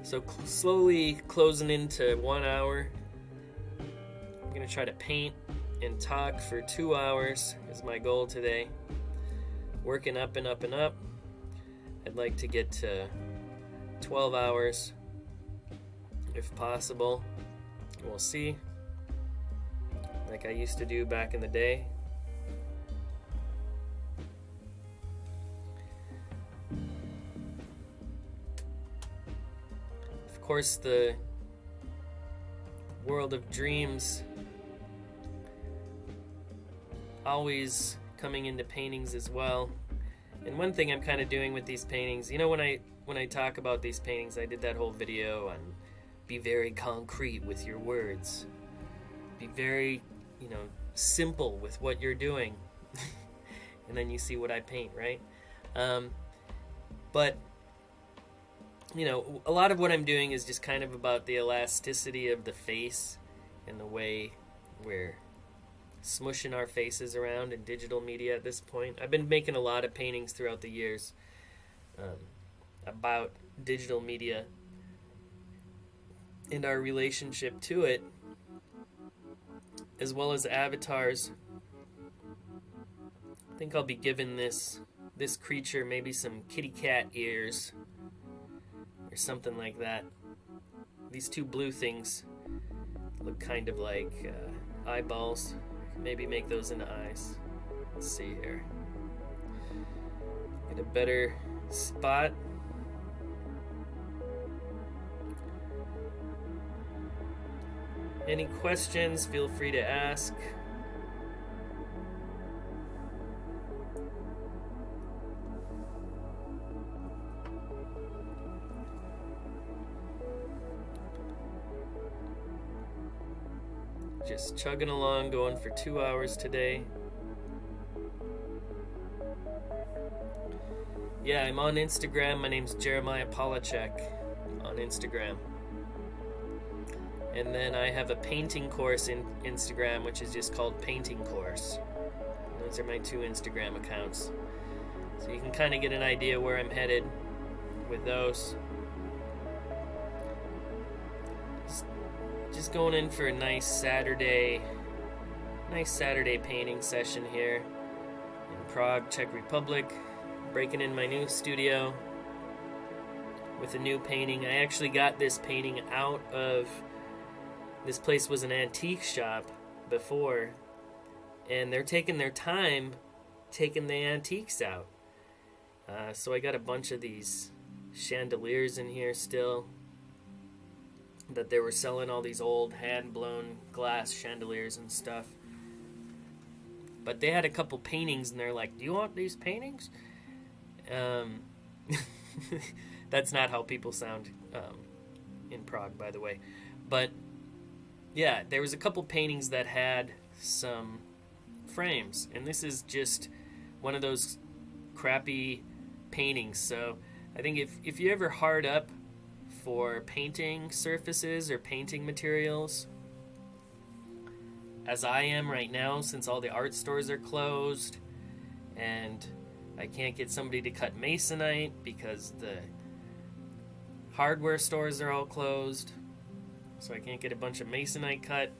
So slowly closing into 1 hour. I'm gonna try to paint and talk for 2 hours is my goal today. Working up and up and up. I'd like to get to 12 hours if possible. We'll see. Like I used to do back in the day. Of course, the world of dreams always coming into paintings as well. And one thing I'm kind of doing with these paintings, you know, when I talk about these paintings, I did that whole video on be very concrete with your words. Be very, you know, simple with what you're doing. And then you see what I paint, right? But, you know, a lot of what I'm doing is just kind of about the elasticity of the face and the way we're smushing our faces around in digital media at this point. I've been making a lot of paintings throughout the years about digital media and our relationship to it, as well as avatars. I think I'll be giving this creature maybe some kitty cat ears or something like that. These two blue things look kind of like eyeballs. Maybe make those into eyes. Let's see here. Get a better spot. Any questions, feel free to ask. Just chugging along, going for 2 hours today. Yeah, I'm on Instagram. My name's Jeremiah Polachek on Instagram. And then I have a painting course in Instagram, which is just called Painting Course. Those are my two Instagram accounts. So you can kind of get an idea where I'm headed with those. Just going in for a nice Saturday painting session here in Prague, Czech Republic. Breaking in my new studio with a new painting. I actually got this painting out of... This place was an antique shop before, and they're taking their time taking the antiques out. So I got a bunch of these chandeliers in here still that they were selling, all these old hand-blown glass chandeliers and stuff. But they had a couple paintings, and they're like, do you want these paintings? That's not how people sound in Prague, by the way. But yeah, there was a couple paintings that had some frames, and this is just one of those crappy paintings. So I think if you ever hard up for painting surfaces or painting materials, as I am right now, since all the art stores are closed and I can't get somebody to cut masonite because the hardware stores are all closed, so I can't get a bunch of masonite cut.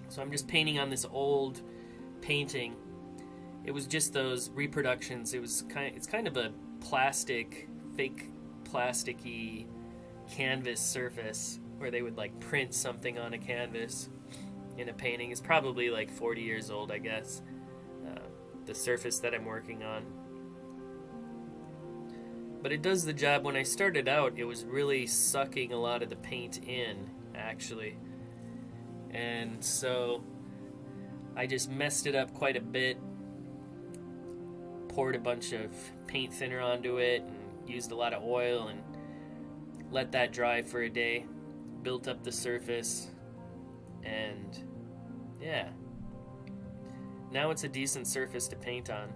So I'm just painting on this old painting. It was just those reproductions. It's kind of a plastic, fake plasticky canvas surface where they would like print something on a canvas in a painting. It's probably like 40 years old, I guess, the surface that I'm working on. But it does the job. When I started out, it was really sucking a lot of the paint in, actually. And so I just messed it up quite a bit, poured a bunch of paint thinner onto it, and used a lot of oil, and let that dry for a day, built up the surface, and yeah. Now it's a decent surface to paint on,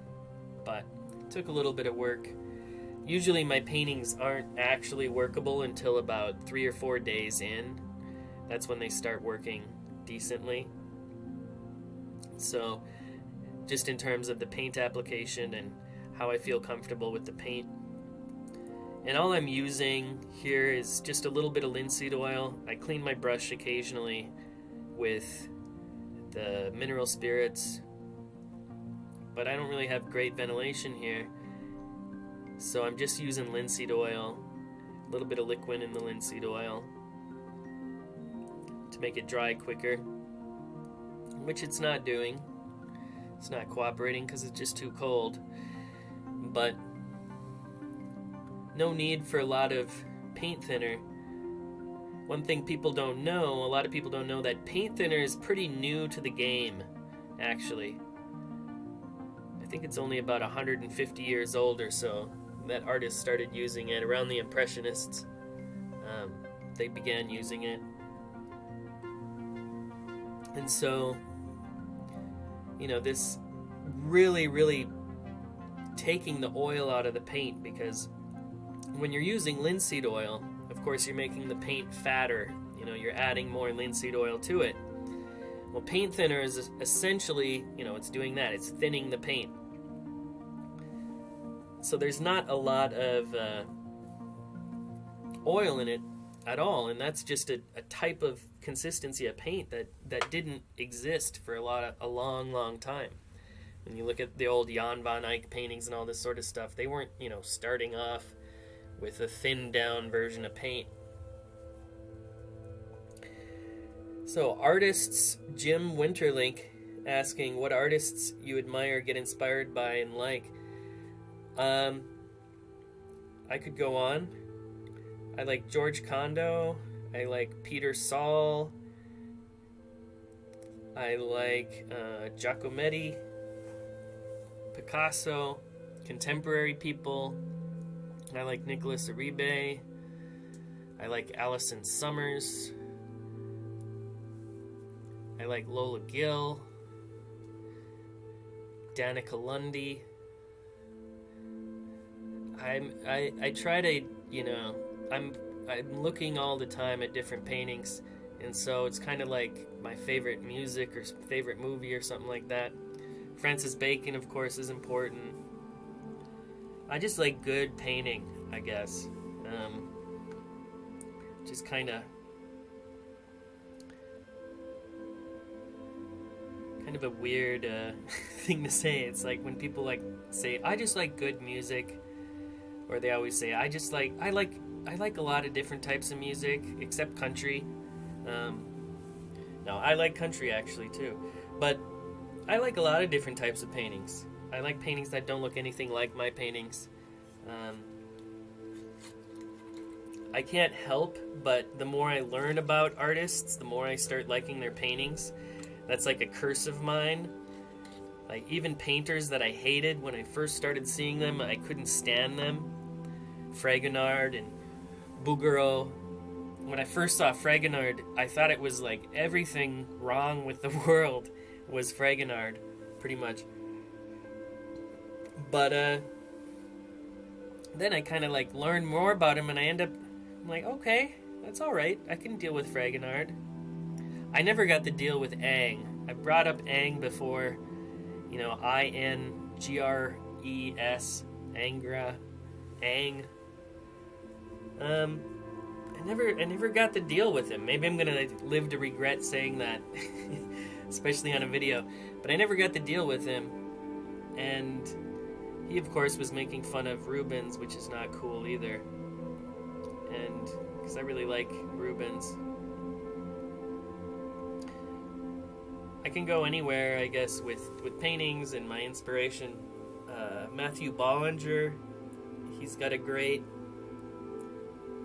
but it took a little bit of work. Usually my paintings aren't actually workable until about 3 or 4 days in. That's when they start working decently. So just in terms of the paint application and how I feel comfortable with the paint. And all I'm using here is just a little bit of linseed oil. I clean my brush occasionally with the mineral spirits, but I don't really have great ventilation here. So I'm just using linseed oil, a little bit of liquid in the linseed oil to make it dry quicker, which it's not doing. It's not cooperating because it's just too cold. But no need for a lot of paint thinner. One thing people don't know, a lot of people don't know, that paint thinner is pretty new to the game, actually. I think it's only about 150 years old or so that artists started using it. Around the Impressionists, they began using it. And so, you know, this really taking the oil out of the paint, because when you're using linseed oil, of course, you're making the paint fatter. You know, you're adding more linseed oil to it. Well, paint thinner is essentially, you know, it's doing that. It's thinning the paint. So there's not a lot of oil in it at all, and that's just a type of consistency of paint that didn't exist for a long time. When you look at the old Jan van Eyck paintings and all this sort of stuff, they weren't, you know, starting off with a thinned down version of paint. So artists, Jim Winterlink asking what artists you admire, get inspired by, and like. I could go on. I like George Condo. I like Peter Saul. I like Giacometti, Picasso, contemporary people. I like Nicholas Uribe. I like Alison Summers. I like Lola Gill, Danica Lundy. I try to, you know, I'm looking all the time at different paintings, and so it's kind of like my favorite music or favorite movie or something like that. Francis Bacon, of course, is important. I just like good painting, I guess. Just kind of a weird thing to say. It's like when people like say, I just like good music, or they always say, I like a lot of different types of music except country. No, I like country actually too, but I like a lot of different types of paintings. I like paintings that don't look anything like my paintings. I can't help, but the more I learn about artists, the more I start liking their paintings. That's like a curse of mine. Like even painters that I hated when I first started seeing them, I couldn't stand them. Fragonard and Bouguereau. when I first saw Fragonard, I thought it was like everything wrong with the world was Fragonard, pretty much. But then I kind of like learned more about him, and I'm like, okay, that's all right. I can deal with Fragonard. I never got to deal with Aang. I brought up Aang before, you know, Ingres, Angra, Aang. I never got to deal with him. Maybe I'm gonna live to regret saying that, especially on a video. But I never got to deal with him, and he, of course, was making fun of Rubens, which is not cool either. And because I really like Rubens, I can go anywhere, I guess, with paintings and my inspiration. Matthew Bollinger, he's got a great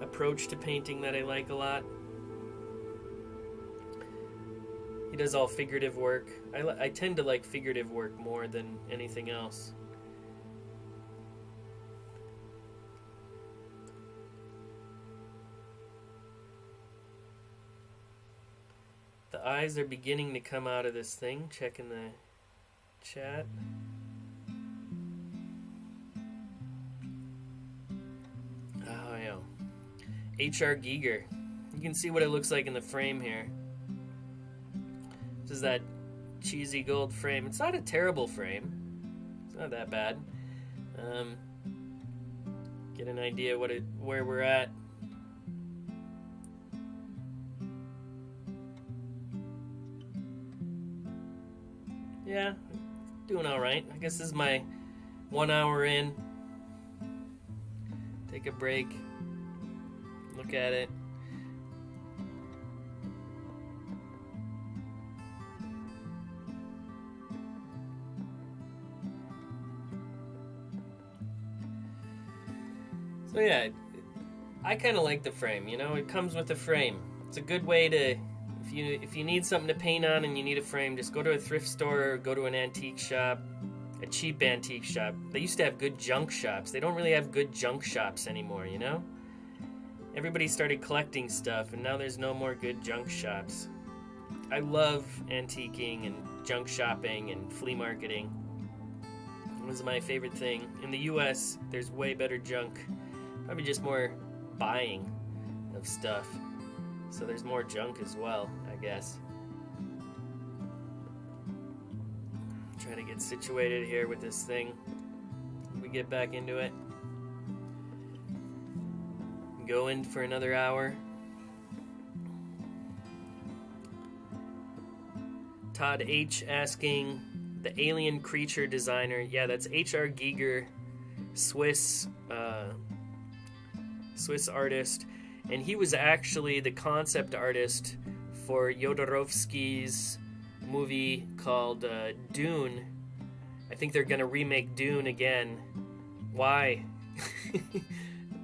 approach to painting that I like a lot. He does all figurative work. I tend to like figurative work more than anything else. The eyes are beginning to come out of this thing. Checking the chat. Oh, yeah. H.R. Giger. You can see what it looks like in the frame here. This is that cheesy gold frame. It's not a terrible frame. It's not that bad. Get an idea where we're at. Yeah, doing all right. I guess this is my 1 hour in. Take a break. Look at it. So yeah, I kind of like the frame. You know, it comes with the frame. It's a good way to, if you need something to paint on and you need a frame, just go to a thrift store or go to an antique shop, a cheap antique shop. They used to have good junk shops. They don't really have good junk shops anymore, you know? Everybody started collecting stuff, and now there's no more good junk shops. I love antiquing and junk shopping and flea marketing. It was my favorite thing. In the US, there's way better junk. Probably just more buying of stuff. So there's more junk as well, I guess. Trying to get situated here with this thing. We get back into it. Go in for another hour. Todd H asking, the alien creature designer. Yeah, that's H.R. Giger, Swiss artist. And he was actually the concept artist for Jodorowsky's movie called Dune. I think they're going to remake Dune again. Why?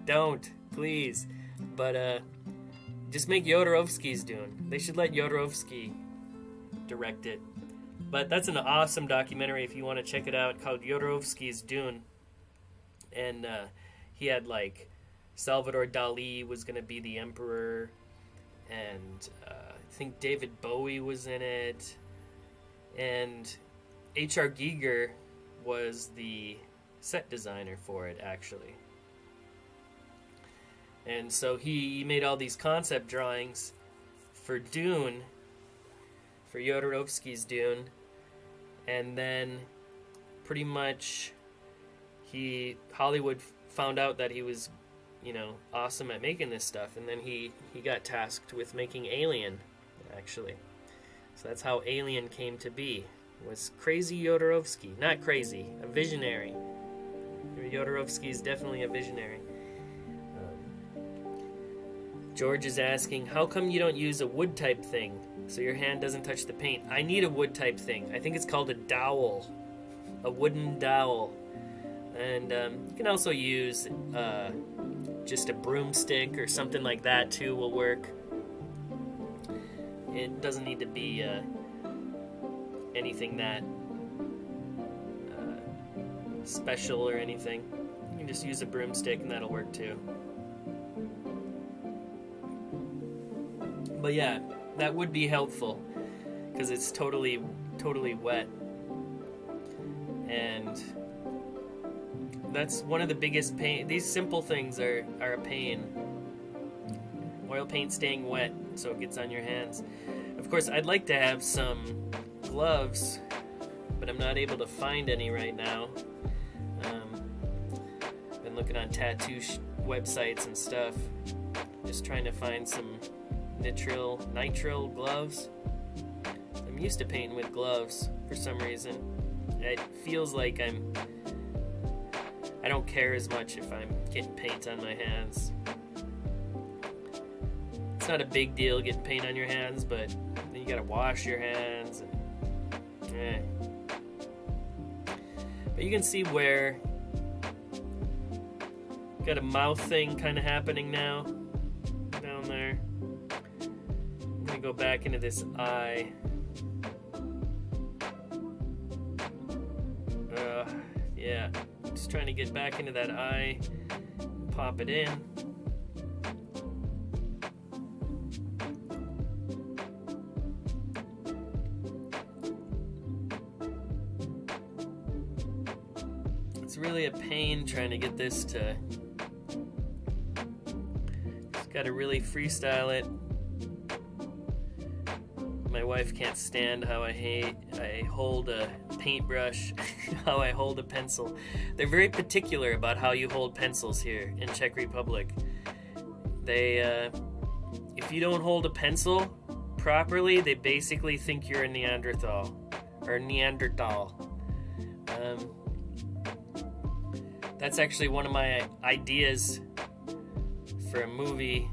Don't, please. But just make Jodorowsky's Dune. They should let Jodorowsky direct it. But that's an awesome documentary if you want to check it out, called Jodorowsky's Dune. And he had like Salvador Dali was going to be the emperor, and I think David Bowie was in it, and H.R. Giger was the set designer for it, actually. And so he made all these concept drawings for Dune, for Jodorowsky's Dune, and then pretty much Hollywood found out that he was, you know, awesome at making this stuff, and then he got tasked with making Alien, actually. So that's how Alien came to be. Was crazy Jodorowsky. Not crazy, a visionary. Jodorowsky is definitely a visionary. George is asking, how come you don't use a wood type thing so your hand doesn't touch the paint? I need a wood type thing. I think it's called a dowel. A wooden dowel. And you can also use just a broomstick or something like that too will work. It doesn't need to be anything that special or anything. You can just use a broomstick and that'll work too. But yeah, that would be helpful because it's totally wet. And that's one of the biggest pain. These simple things are a pain. Oil paint staying wet so it gets on your hands. Of course, I'd like to have some gloves, but I'm not able to find any right now. Been looking on tattoo websites and stuff, just trying to find some nitrile gloves. I'm used to painting with gloves for some reason. It feels like I don't care as much if I'm getting paint on my hands. It's not a big deal getting paint on your hands, but then you gotta wash your hands. But you can see where got a mouth thing kind of happening now down there. I'm gonna go back into this eye. Yeah, just trying to get back into that eye, pop it in. It's really a pain trying to get this to, just gotta really freestyle it. My wife can't stand how I hold a paintbrush, how I hold a pencil. They're very particular about how you hold pencils here in Czech Republic. They, if you don't hold a pencil properly, they basically think you're a Neanderthal. That's actually one of my ideas for a movie.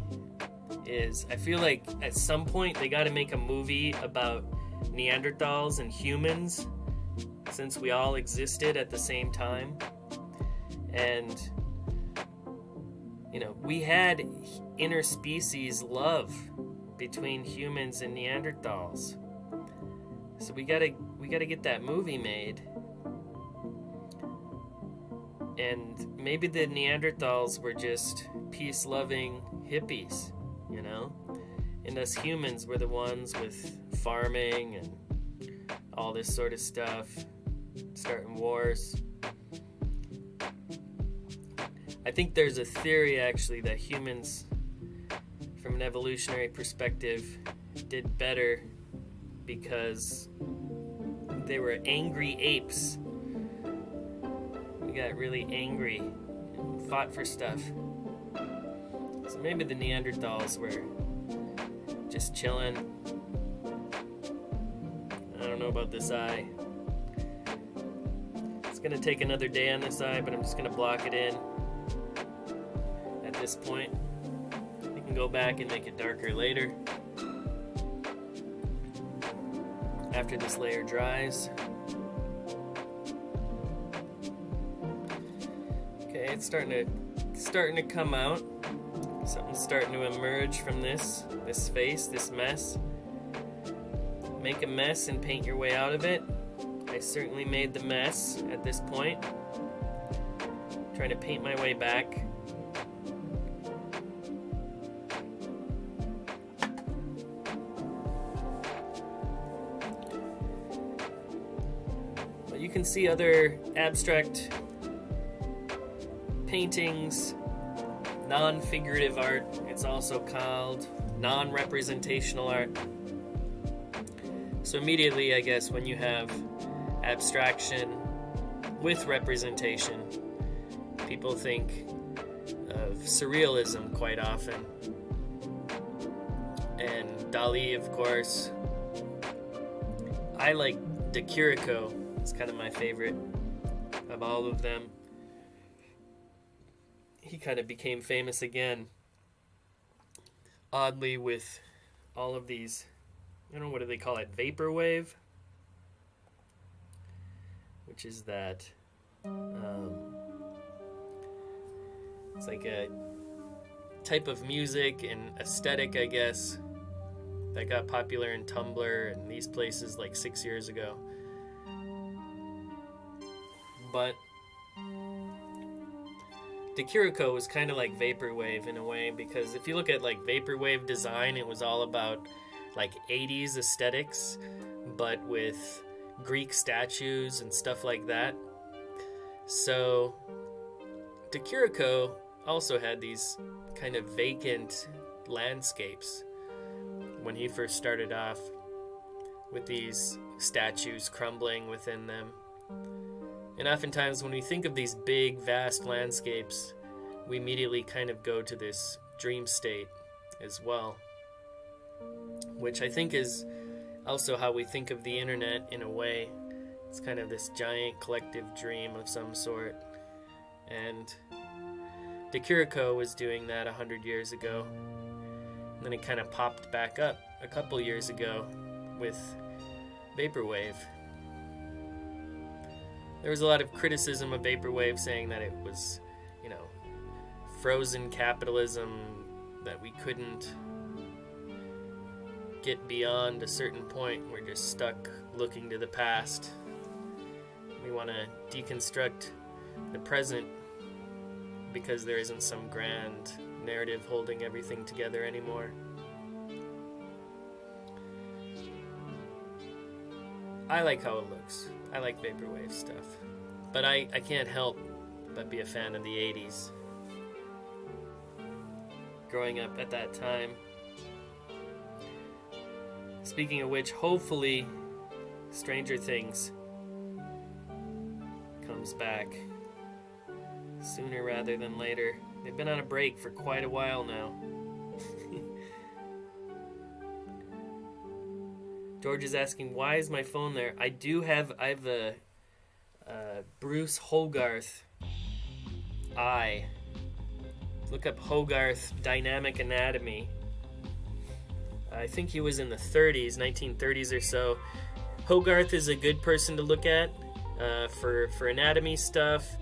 Is I feel like at some point they got to make a movie about Neanderthals and humans, since we all existed at the same time. And we had interspecies love between humans and Neanderthals. So we gotta get that movie made. And maybe the Neanderthals were just peace-loving hippies, and us humans were the ones with farming and all this sort of stuff, starting wars. I think there's a theory actually that humans, from an evolutionary perspective, did better because they were angry apes. We got really angry and fought for stuff. So maybe the Neanderthals were just chilling. I don't know about this eye. It's gonna take another day on this eye, but I'm just gonna block it in at this point. We can go back and make it darker later after this layer dries. Okay, it's starting to come out. Something's starting to emerge from this face, this mess. Make a mess and paint your way out of it. I certainly made the mess at this point. Trying to paint my way back. But you can see other abstract paintings, non-figurative art, it's also called non-representational art. So immediately, I guess, when you have abstraction with representation, people think of surrealism quite often. And Dali, of course. I like De Chirico. It's kind of my favorite of all of them. He kind of became famous again, oddly, with all of these, I don't know, what do they call it, vaporwave, which is that, it's like a type of music and aesthetic, I guess, that got popular in Tumblr and these places like 6 years ago. But De Chirico was kind of like vaporwave in a way, because if you look at like vaporwave design, it was all about like 80s aesthetics, but with Greek statues and stuff like that. So De Chirico also had these kind of vacant landscapes when he first started off, with these statues crumbling within them. And oftentimes when we think of these big, vast landscapes, we immediately kind of go to this dream state as well, which I think is also how we think of the internet in a way. It's kind of this giant collective dream of some sort. And De Chirico was doing that 100 years ago. And then it kind of popped back up a couple years ago with vaporwave. There was a lot of criticism of vaporwave, saying that it was, frozen capitalism, that we couldn't get beyond a certain point. We're just stuck looking to the past. We want to deconstruct the present because there isn't some grand narrative holding everything together anymore. I like how it looks. I like vaporwave stuff. But I can't help but be a fan of the 80s. Growing up at that time. Speaking of which, hopefully Stranger Things comes back sooner rather than later. They've been on a break for quite a while now. George is asking, why is my phone there? I have a Bruce Hogarth eye. Look up Hogarth Dynamic Anatomy. I think he was in the 1930s or so. Hogarth is a good person to look at for anatomy stuff.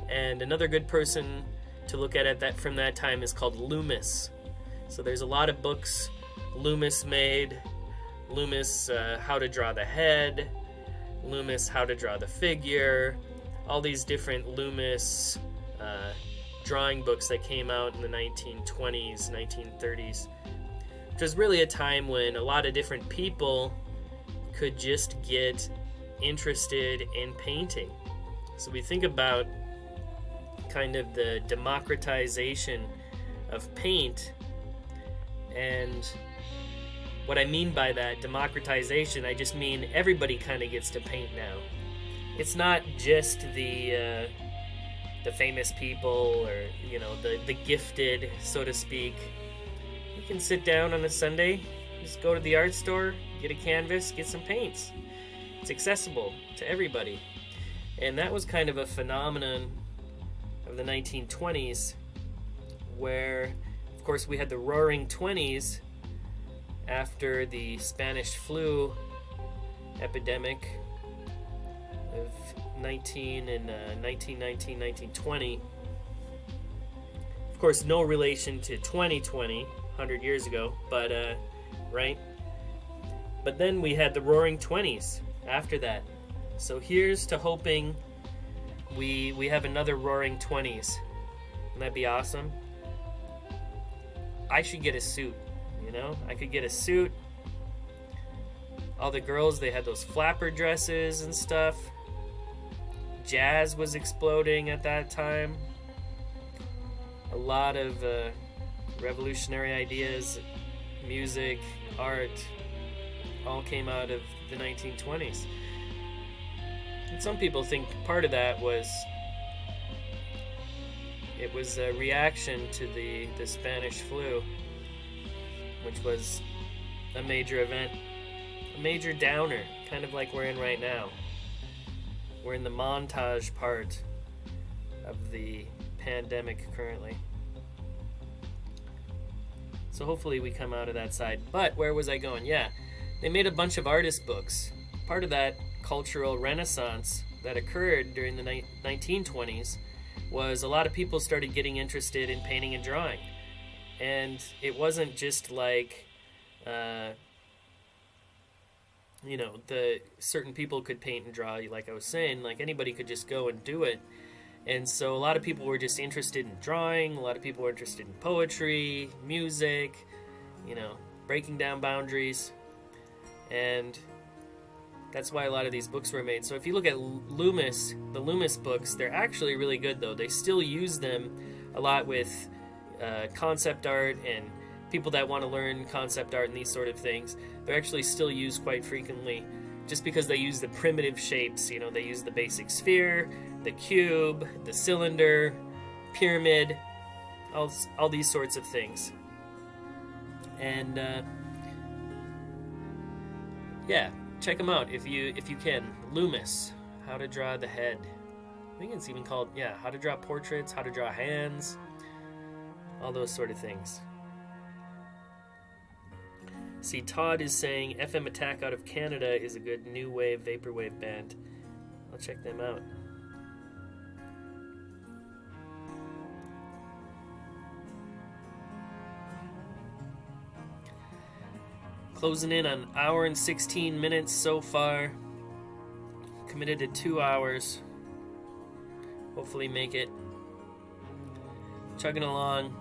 And another good person to look at that from that time is called Loomis. So there's a lot of books Loomis made. Loomis, How to Draw the Head, Loomis, How to Draw the Figure, all these different Loomis drawing books that came out in the 1920s, 1930s, which was really a time when a lot of different people could just get interested in painting. So we think about kind of the democratization of paint, and what I mean by that democratization, I just mean everybody kind of gets to paint now. It's not just the famous people, or the gifted, so to speak. You can sit down on a Sunday, just go to the art store, get a canvas, get some paints. It's accessible to everybody. And that was kind of a phenomenon of the 1920s, where, of course, we had the Roaring Twenties after the Spanish flu epidemic of 1919, 1920. Of course, no relation to 2020, 100 years ago, but right? But then we had the Roaring Twenties after that. So here's to hoping we have another Roaring Twenties. Wouldn't that be awesome? I should get a suit. I could get a suit. All the girls, they had those flapper dresses and stuff. Jazz was exploding at that time. A lot of revolutionary ideas, music, art, all came out of the 1920s. And some people think part of that was a reaction to the Spanish flu, which was a major event, a major downer, kind of like we're in right now. We're in the montage part of the pandemic currently. So hopefully we come out of that side. But where was I going? Yeah, they made a bunch of artist books. Part of that cultural renaissance that occurred during the 1920s was a lot of people started getting interested in painting and drawing. And it wasn't just like, the certain people could paint and draw, like I was saying, like anybody could just go and do it. And so a lot of people were just interested in drawing, a lot of people were interested in poetry, music, you know, breaking down boundaries. And that's why a lot of these books were made. So if you look at Loomis, the Loomis books, they're actually really good though. They still use them a lot with concept art and people that want to learn concept art and these sort of things. They're actually still used quite frequently just because they use the primitive shapes. You know, they use the basic sphere, the cube, the cylinder, pyramid, all these sorts of things. And yeah, check them out if you can. Loomis, How to Draw the Head. I think it's even called, yeah, How to Draw Portraits, How to Draw Hands, all those sort of things. See, Todd is saying FM Attack out of Canada is a good new wave vaporwave band. I'll check them out. Closing in on an hour and 16 minutes so far. Committed to 2 hours. Hopefully make it. Chugging along.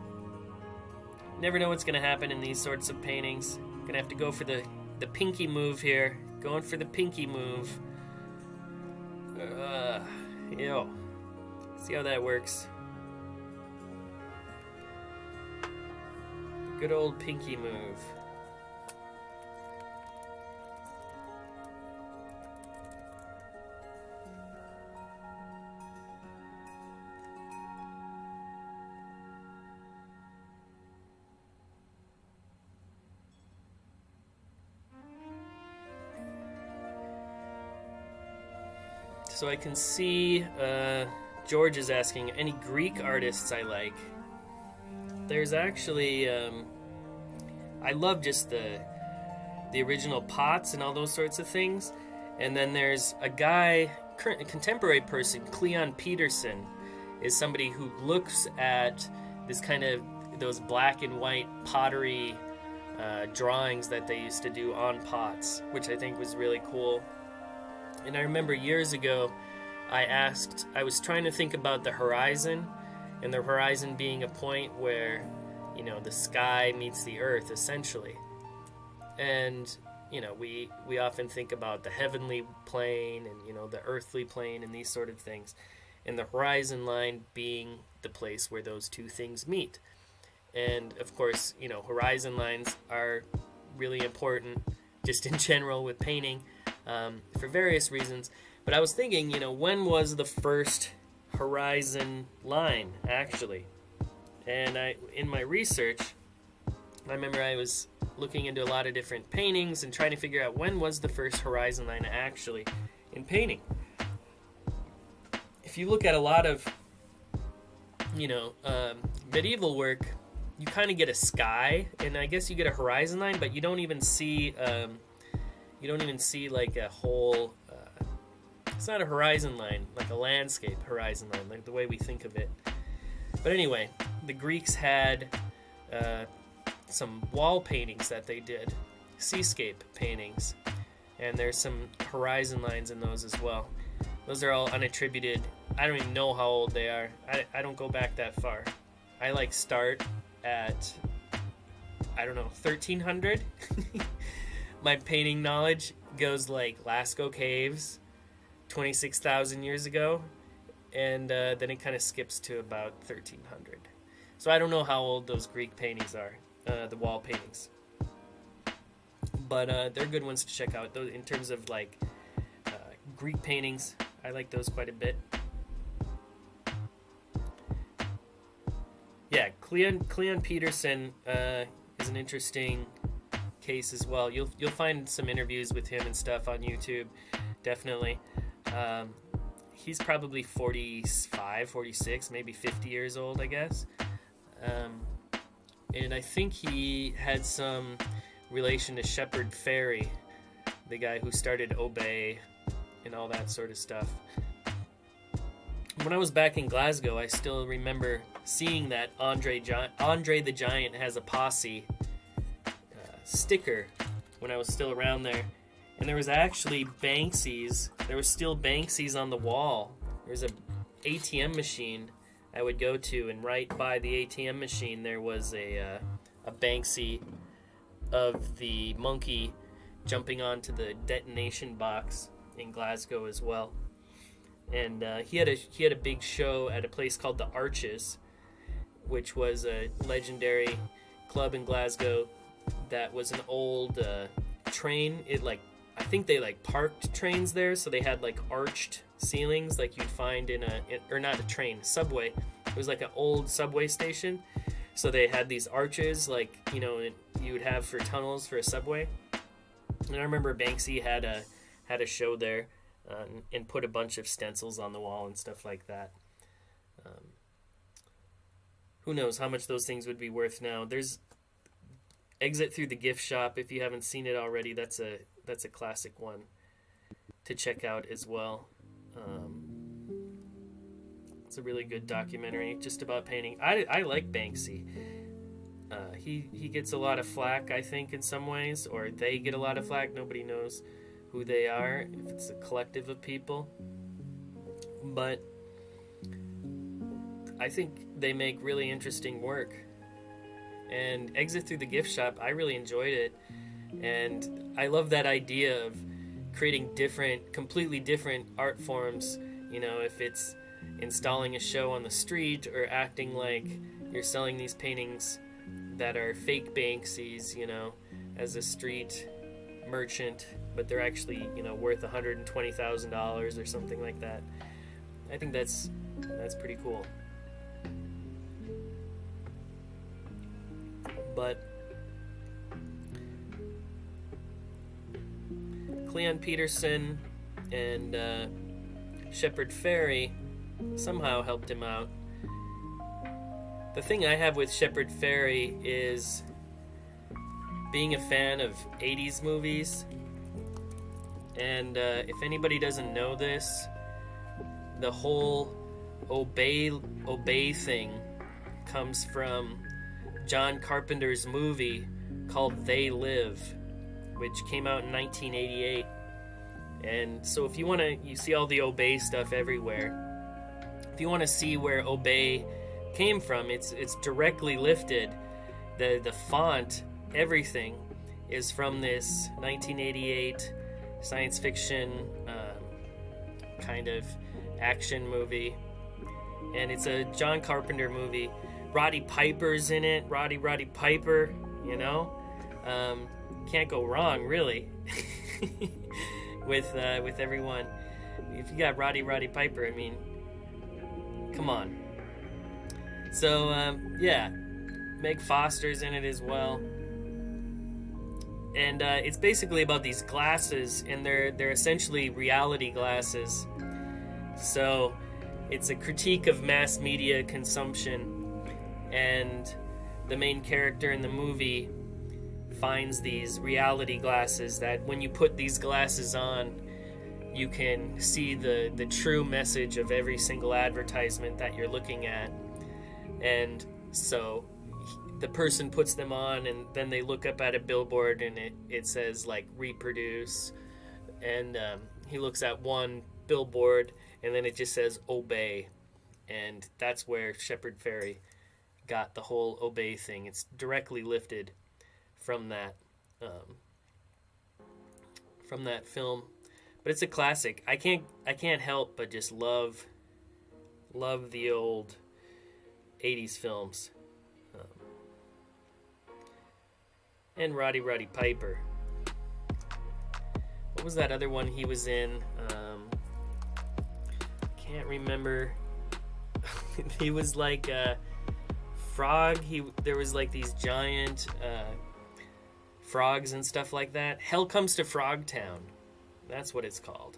Never know what's going to happen in these sorts of paintings. Gonna have to go for the pinky move here. Going for the pinky move. Yo. See how that works. Good old pinky move. So I can see George is asking, any Greek artists I like? There's actually, I love just the original pots and all those sorts of things. And then there's a guy, a contemporary person, Cleon Peterson, is somebody who looks at this kind of, those black and white pottery drawings that they used to do on pots, which I think was really cool. And I remember years ago, I was trying to think about the horizon, and the horizon being a point where, you know, the sky meets the earth, essentially. And, you know, we often think about the heavenly plane and, you know, the earthly plane and these sort of things. And the horizon line being the place where those two things meet. And, of course, you know, horizon lines are really important just in general with painting. For various reasons. But I was thinking, you know, when was the first horizon line, actually? And in my research, I remember I was looking into a lot of different paintings and trying to figure out when was the first horizon line actually in painting. If you look at a lot of, you know, medieval work, you kind of get a sky, and I guess you get a horizon line, but you don't even see... like a whole, it's not a horizon line, like a landscape horizon line, like the way we think of it. But anyway, the Greeks had some wall paintings that they did, seascape paintings, and there's some horizon lines in those as well. Those are all unattributed. I don't even know how old they are. I don't go back that far. I like start at, I don't know, 1300? My painting knowledge goes like Lascaux Caves, 26,000 years ago, and then it kind of skips to about 1300. So I don't know how old those Greek paintings are, the wall paintings. But they're good ones to check out. Those, in terms of like Greek paintings, I like those quite a bit. Yeah, Cleon Peterson is an interesting case as well. You'll find some interviews with him and stuff on YouTube, definitely. He's probably 45, 46, maybe 50 years old, I guess. And I think he had some relation to Shepard Fairey, the guy who started Obey and all that sort of stuff. When I was back in Glasgow, I still remember seeing that Andre the Giant has a posse sticker when I was still around there, and there was actually Banksy's. There was still Banksy's on the wall. There's a ATM machine I would go to, and right by the ATM machine there was a Banksy of the monkey jumping onto the detonation box in Glasgow as well. And he had a big show at a place called the Arches, which was a legendary club in Glasgow that was an old train. I think they parked trains there, so they had arched ceilings like you'd find or not a train, subway. It was like an old subway station, so they had these arches you would have for tunnels for a subway. And I remember Banksy had a show there, and put a bunch of stencils on the wall and stuff like that. Who knows how much those things would be worth now. There's Exit Through the Gift Shop. If you haven't seen it already, that's a classic one to check out as well. It's a really good documentary just about painting. I like Banksy. He gets a lot of flack, I think, in some ways, or they get a lot of flack. Nobody knows who they are, if it's a collective of people. But I think they make really interesting work. And Exit Through the Gift Shop, I really enjoyed it. And I love that idea of creating completely different art forms. If it's installing a show on the street or acting like you're selling these paintings that are fake Banksies, as a street merchant, but they're actually, worth $120,000 or something like that. I think that's pretty cool. But Cleon Peterson and Shepard Fairey somehow helped him out. The thing I have with Shepard Fairey is being a fan of 80s movies. And if anybody doesn't know this, the whole obey thing comes from John Carpenter's movie called They Live, which came out in 1988. And so if you see all the obey stuff everywhere. If you want to see where obey came from, it's directly lifted. The font, everything is from this 1988 science fiction kind of action movie. And it's a John Carpenter movie. Roddy Piper's in it. Roddy Piper, can't go wrong, really, with everyone. If you got Roddy Piper, I mean, come on. So, Meg Foster's in it as well. And it's basically about these glasses, and they're essentially reality glasses. So it's a critique of mass media consumption. And the main character in the movie finds these reality glasses that when you put these glasses on, you can see the true message of every single advertisement that you're looking at. And so the person puts them on, and then they look up at a billboard, and it says reproduce. And he looks at one billboard, and then it just says obey. And that's where Shepard Fairey got the whole obey thing. It's directly lifted from that film, but it's a classic. I can't help but just love the old 80s films. And Roddy Piper. What was that other one he was in? Can't remember. He was like a frog. There was these giant frogs and stuff like that. Hell Comes to Frogtown. That's what it's called.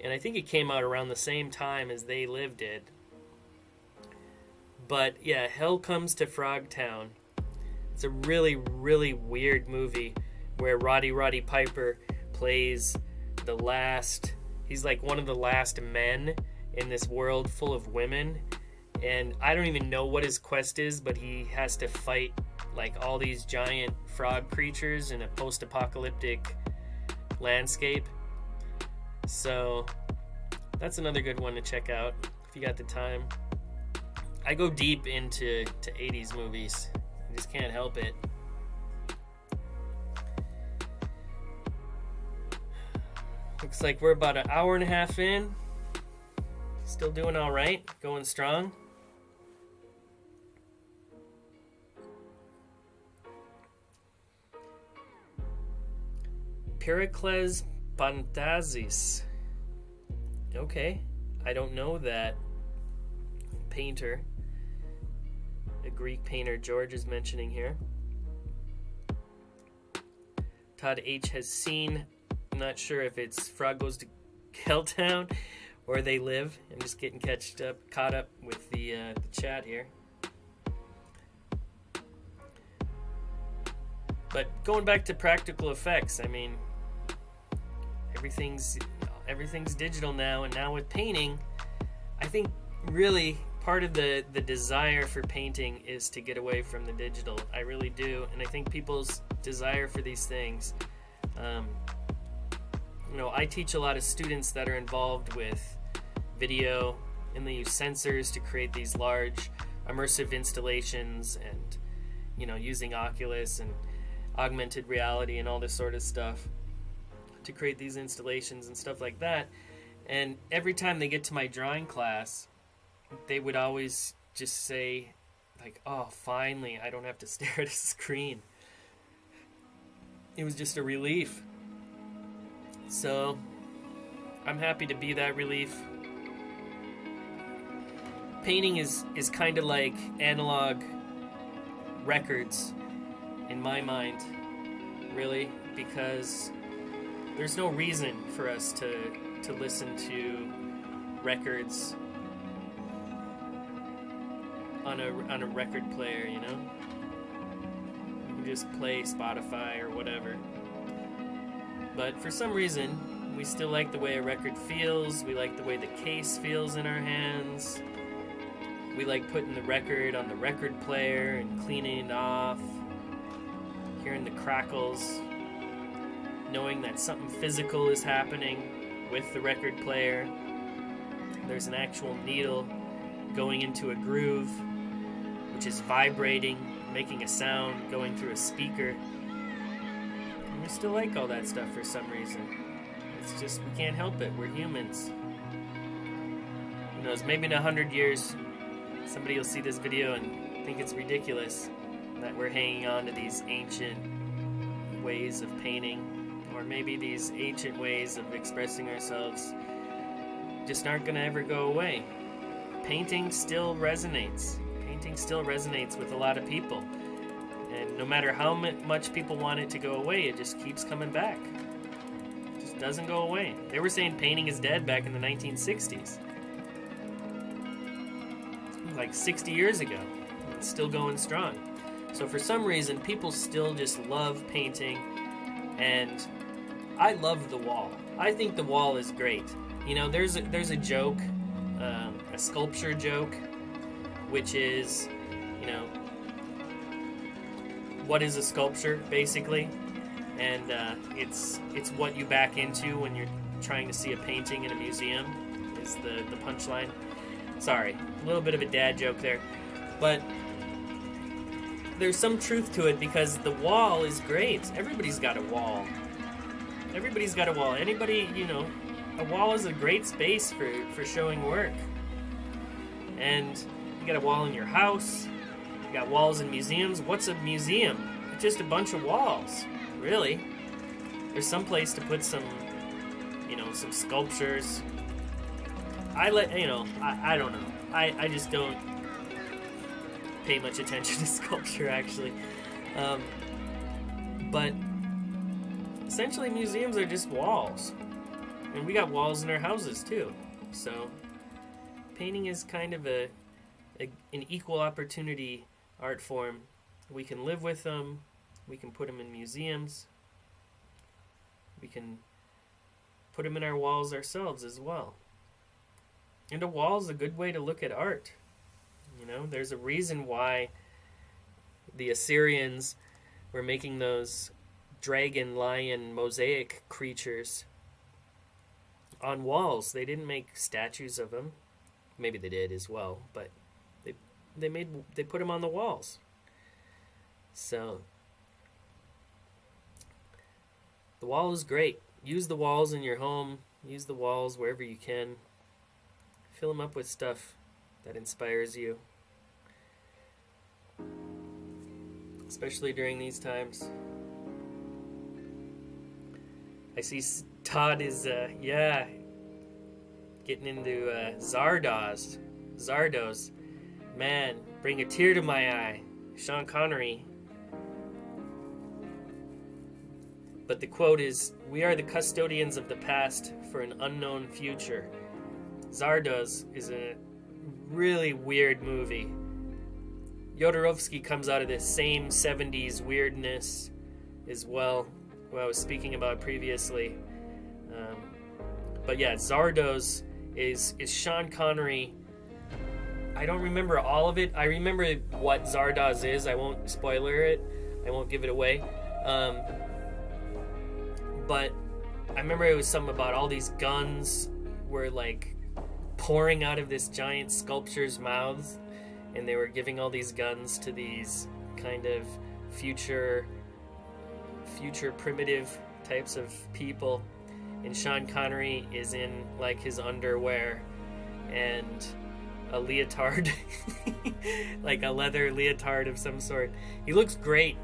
And I think it came out around the same time as They Live did. But yeah, Hell Comes to Frogtown. It's a really, really weird movie where Roddy Piper plays he's like one of the last men in this world full of women. And I don't even know what his quest is, but he has to fight all these giant frog creatures in a post-apocalyptic landscape. So that's another good one to check out. if you got the time. I go deep into 80s movies. I just can't help it. Looks like we're about an hour and a half in. Still doing all right, going strong. Pericles Pantasis. Okay, I don't know that painter. The Greek painter George is mentioning here. Todd H has seen. I'm not sure if it's Frog Goes to Helltown or They Live. I'm just getting caught up with the chat here. But going back to practical effects, I mean, everything's digital now, and now with painting, I think really part of the desire for painting is to get away from the digital. I really do, and I think people's desire for these things. I teach a lot of students that are involved with video, and they use sensors to create these large immersive installations, and using Oculus and augmented reality and all this sort of stuff to create these installations and stuff like that. And every time they get to my drawing class, they would always just say, like, oh, finally, I don't have to stare at a screen. It was just a relief. So I'm happy to be that relief. Painting is kind of like analog records in my mind, really, because there's no reason for us to listen to records on a record player, You can just play Spotify or whatever. But for some reason, we still like the way a record feels. We like the way the case feels in our hands. We like putting the record on the record player and cleaning it off, hearing the crackles, knowing that something physical is happening with the record player. There's an actual needle going into a groove, which is vibrating, making a sound, going through a speaker. And we still like all that stuff for some reason. It's just, we can't help it. We're humans. Who knows, maybe in 100 years, somebody will see this video and think it's ridiculous that we're hanging on to these ancient ways of painting, or maybe these ancient ways of expressing ourselves just aren't going to ever go away. Painting still resonates. Painting still resonates with a lot of people. And no matter how much people want it to go away, it just keeps coming back. It just doesn't go away. They were saying painting is dead back in the 1960s. Like 60 years ago. It's still going strong. So for some reason, people still just love painting, and I love the wall. I think the wall is great. There's a joke, a sculpture joke, which is, what is a sculpture, basically? And it's what you back into when you're trying to see a painting in a museum, is the punchline. Sorry, a little bit of a dad joke there. But there's some truth to it, because the wall is great. Everybody's got a wall. Everybody's got a wall. Anybody, a wall is a great space for showing work. And you got a wall in your house. You got walls in museums. What's a museum? It's just a bunch of walls, really. There's some place to put some sculptures. I don't know. I just don't pay much attention to sculpture, actually. But essentially, museums are just walls. And we got walls in our houses, too. So painting is kind of an equal opportunity art form. We can live with them. We can put them in museums. We can put them in our walls ourselves as well. And a wall is a good way to look at art. There's a reason why the Assyrians were making those dragon, lion, mosaic creatures on walls. They didn't make statues of them. Maybe they did as well, but they put them on the walls. So the wall is great. Use the walls in your home. Use the walls wherever you can. Fill them up with stuff that inspires you, especially during these times. I see Todd is getting into Zardos. Man, bring a tear to my eye. Sean Connery. But the quote is, "We are the custodians of the past for an unknown future." Zardos is a really weird movie. Jodorowsky comes out of this same 70s weirdness as well, what I was speaking about previously. But yeah, Zardos is Sean Connery. I don't remember all of it. I remember what Zardoz is. I won't spoiler it. I won't give it away. But I remember it was something about all these guns were like pouring out of this giant sculpture's mouths, and they were giving all these guns to these kind of future primitive types of people. And Sean Connery is in like his underwear and a leotard, like a leather leotard of some sort. He looks great.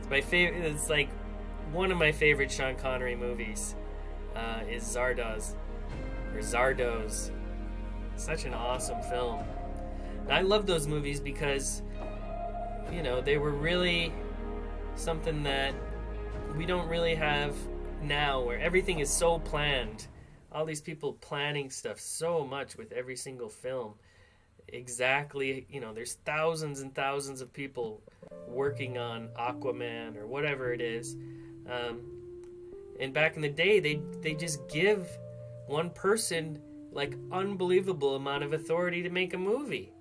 It's my favorite. It's like one of my favorite Sean Connery movies. Is Zardoz or Zardos. Such an awesome film. And I love those movies because, you know, they were really something that we don't really have now, where everything is so planned. All these people planning stuff so much with every single film. Exactly, you know, there's thousands and thousands of people working on Aquaman or whatever it is. And back in the day, they just give one person like unbelievable amount of authority to make a movie.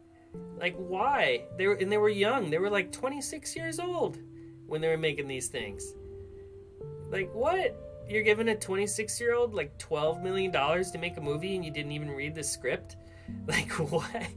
Like, why? They were young. They were like 26 years old when they were making these things. Like, what? You're giving a 26-year-old like $12 million to make a movie and you didn't even read the script? Like, what?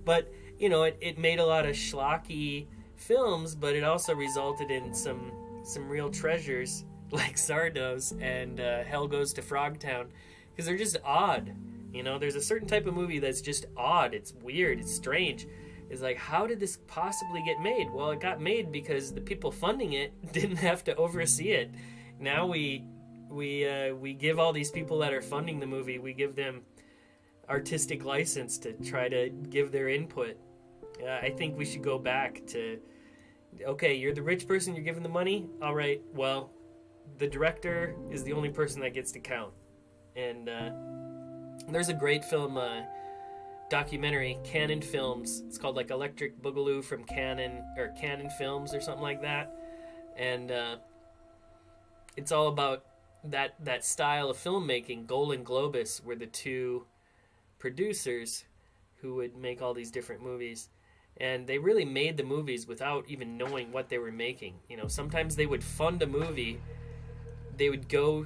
But, you know, it made a lot of schlocky films, but it also resulted in some real treasures like Zardos and Hell Goes to Frogtown, because they're just odd. You know, there's a certain type of movie that's just odd. It's weird. It's strange. It's like, how did this possibly get made? Well, it got made because the people funding it didn't have to oversee it. Now we give all these people that are funding the movie, we give them artistic license to try to give their input. I think we should go back to, okay, you're the rich person, you're giving the money. All right, well, the director is the only person that gets to count. And there's a great film, documentary, Canon Films. It's called like Electric Boogaloo from Canon, or Canon Films or something like that. And it's all about that style of filmmaking. Golan Globus were the two producers who would make all these different movies. And they really made the movies without even knowing what they were making. You know, sometimes they would fund a movie, they would go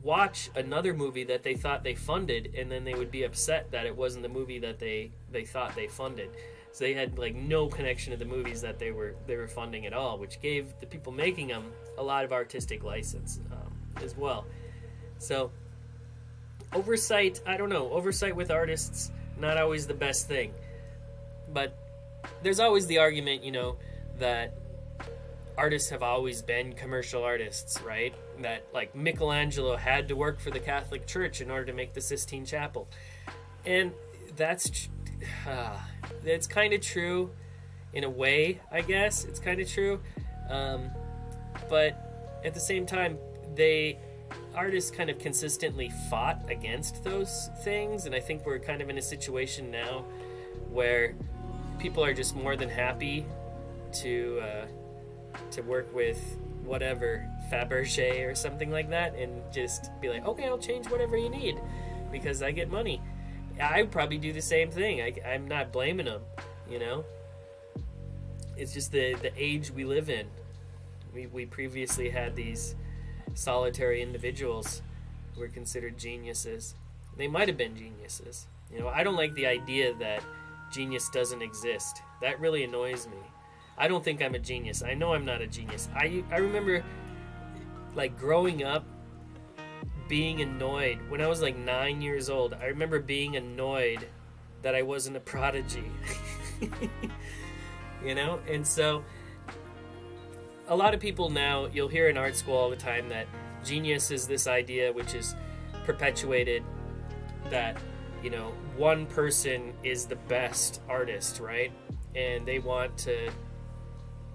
watch another movie that they thought they funded, and then they would be upset that it wasn't the movie that they thought they funded. So they had like no connection to the movies that they were funding at all, which gave the people making them a lot of artistic license as well. So oversight, I don't know, oversight with artists, not always the best thing. But there's always the argument, you know, that artists have always been commercial artists, right? That like Michelangelo had to work for the Catholic Church in order to make the Sistine Chapel. And that's kind of true in a way, I guess. It's kind of true. But at the same time, artists kind of consistently fought against those things, and I think we're kind of in a situation now where people are just more than happy to work with whatever, Fabergé or something like that, and just be like, okay, I'll change whatever you need because I get money. I would probably do the same thing. I'm not blaming them, you know. It's just the age we live in. We previously had these solitary individuals who were considered geniuses. They might have been geniuses. You know, I don't like the idea that genius doesn't exist. That really annoys me. I don't think I'm a genius. I know I'm not a genius. I remember, like, growing up, being annoyed. When I was like 9 years old, I remember being annoyed that I wasn't a prodigy. You know? And so, a lot of people now, you'll hear in art school all the time that genius is this idea which is perpetuated that, you know, one person is the best artist, right? And they want to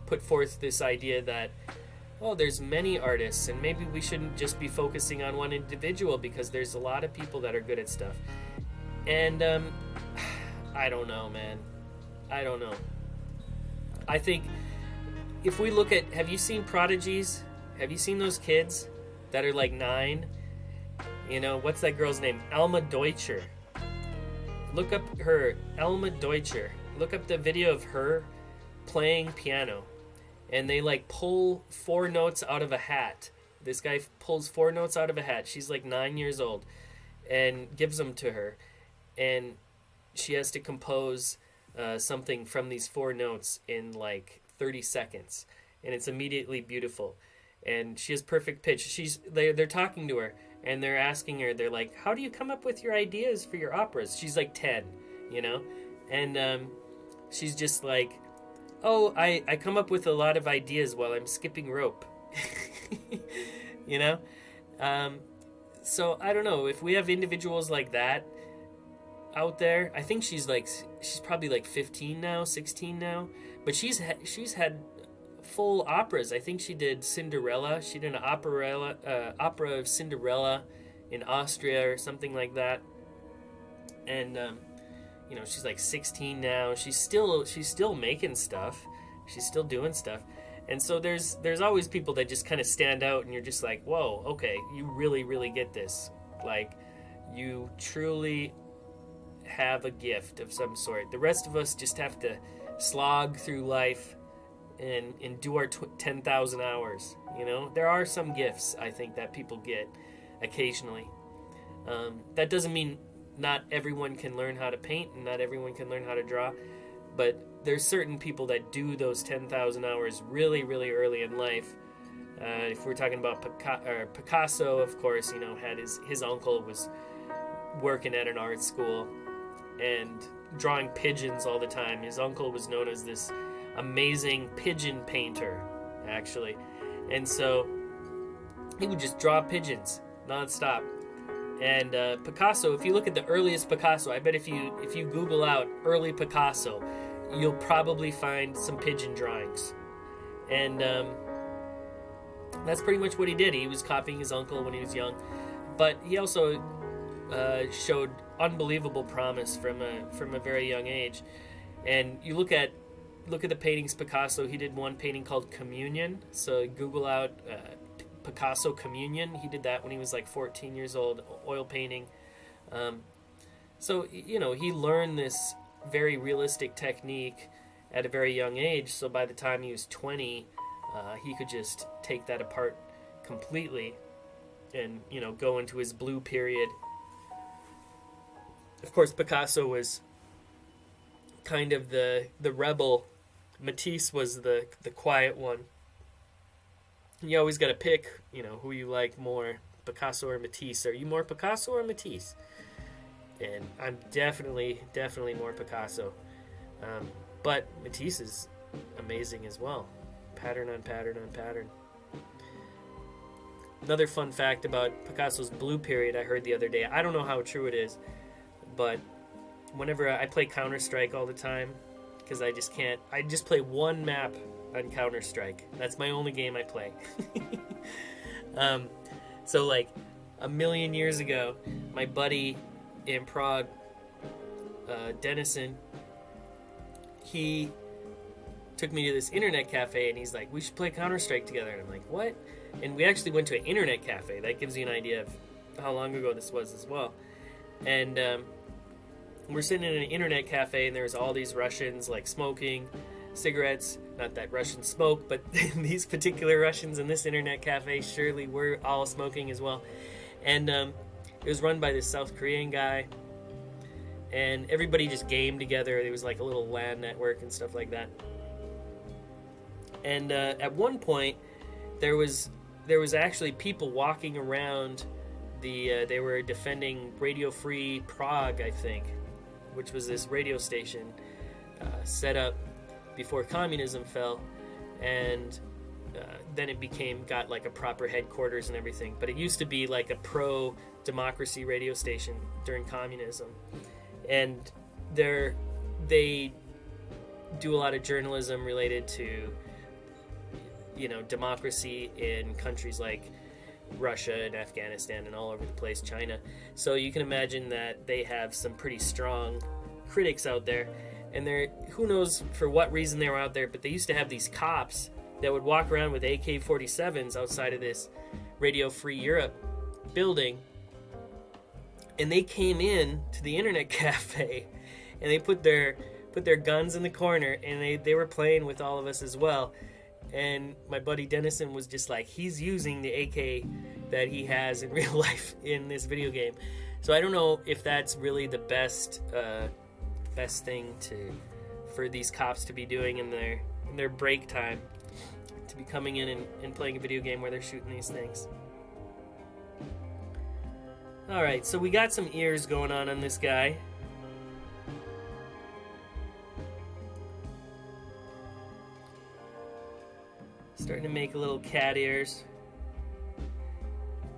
put forth this idea that, oh, there's many artists, and maybe we shouldn't just be focusing on one individual because there's a lot of people that are good at stuff. And I don't know, man. I don't know. I think if we look at, have you seen prodigies? Have you seen those kids that are like 9? You know, what's that girl's name? Alma Deutscher. Look up her, Alma Deutscher. Look up the video of her playing piano. And they like pull 4 notes out of a hat. This guy pulls 4 notes out of a hat. She's like 9 years old and gives them to her. And she has to compose something from these 4 notes in like 30 seconds. And it's immediately beautiful. And she has perfect pitch. They're talking to her and they're asking her, they're like, how do you come up with your ideas for your operas? She's like 10, you know? And she's just like, oh, I come up with a lot of ideas while I'm skipping rope. You know? So I don't know, if we have individuals like that out there, I think she's probably like 15 now, 16 now, but she's had full operas. I think she did Cinderella. She did an opera of Cinderella in Austria or something like that. And you know, she's like 16 now. She's still making stuff. She's still doing stuff. And so there's always people that just kind of stand out and you're just like, whoa, okay, you really, really get this. Like, you truly have a gift of some sort. The rest of us just have to slog through life and do our 10,000 hours. You know, there are some gifts, I think, that people get occasionally. That doesn't mean not everyone can learn how to paint and not everyone can learn how to draw, but there's certain people that do those 10,000 hours really, really early in life. If we're talking about Picasso, of course, you know, had his uncle was working at an art school and drawing pigeons all the time. His uncle was known as this amazing pigeon painter, actually. And so he would just draw pigeons nonstop. And Picasso, if you look at the earliest Picasso, I bet if you Google out early Picasso, you'll probably find some pigeon drawings. And that's pretty much what he did. He was copying his uncle when he was young. But he also showed unbelievable promise from a very young age. And you look at the paintings Picasso, he did one painting called Communion. So Google out Picasso Communion. He did that when he was like 14 years old, oil painting. So, you know, he learned this very realistic technique at a very young age. So by the time he was 20, he could just take that apart completely and, you know, go into his blue period. Of course, Picasso was kind of the rebel. Matisse was the quiet one. You always got to pick, you know, who you like more, Picasso or Matisse. Are you more Picasso or Matisse? And I'm definitely more Picasso. But Matisse is amazing as well. Pattern on pattern on pattern. Another fun fact about Picasso's blue period I heard the other day. I don't know how true it is, but whenever I play Counter-Strike all the time, because I just play one map on Counter-Strike. That's my only game I play. So like a million years ago, my buddy in Prague, Denison, he took me to this internet cafe and he's like, we should play Counter-Strike together. And I'm like, what? And we actually went to an internet cafe. That gives you an idea of how long ago this was as well. And we're sitting in an internet cafe and there's all these Russians like smoking cigarettes. Not that Russians smoke, but these particular Russians in this internet cafe surely were all smoking as well. And it was run by this South Korean guy. and everybody just gamed together. There was like a little LAN network and stuff like that. And at one point, there was actually people walking around they were defending Radio Free Prague, I think, which was this radio station set up before communism fell, and then it got like a proper headquarters and everything. But it used to be like a pro-democracy radio station during communism, and they do a lot of journalism related to, you know, democracy in countries like Russia and Afghanistan and all over the place, China. So you can imagine that they have some pretty strong critics out there, and who knows for what reason they were out there, but they used to have these cops that would walk around with AK-47s outside of this Radio Free Europe building, and they came in to the internet cafe, and they put their guns in the corner, and they were playing with all of us as well. And my buddy Dennison was just like, he's using the AK that he has in real life in this video game. So I don't know if that's really the best thing for these cops to be doing in their break time, to be coming in and playing a video game where they're shooting these things. Alright, so we got some ears going on this guy. Starting to make little cat ears.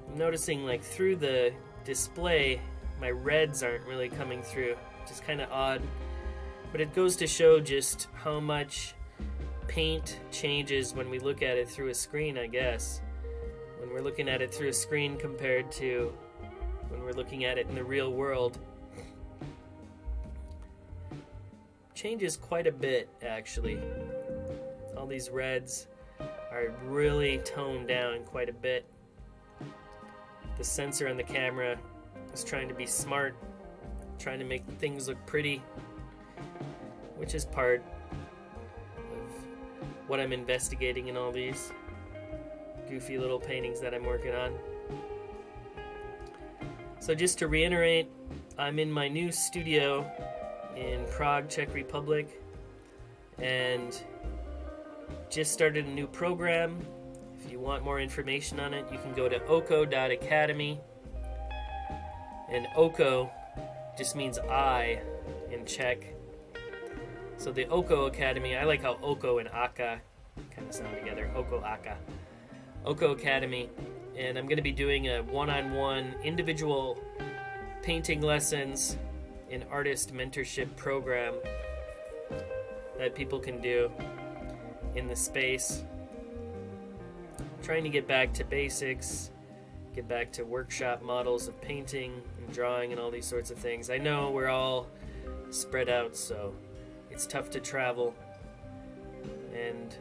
I'm noticing, like, through the display, my reds aren't really coming through, which is kind of odd. But it goes to show just how much paint changes when we look at it through a screen, I guess. When we're looking at it through a screen compared to when we're looking at it in the real world. Changes quite a bit, actually. All these reds are really toned down quite a bit. The sensor on the camera is trying to be smart, trying to make things look pretty, which is part of what I'm investigating in all these goofy little paintings that I'm working on. So just to reiterate, I'm in my new studio in Prague, Czech Republic, and just started a new program. If you want more information on it, you can go to oko.academy. And oko just means I in Czech. So the Oko Academy, I like how Oko and Aka kind of sound together. Oko, Aka. Oko Academy. And I'm going to be doing a one-on-one individual painting lessons and artist mentorship program that people can do in the space. Trying to get back to basics, get back to workshop models of painting and drawing and all these sorts of things. I know we're all spread out, so it's tough to travel. And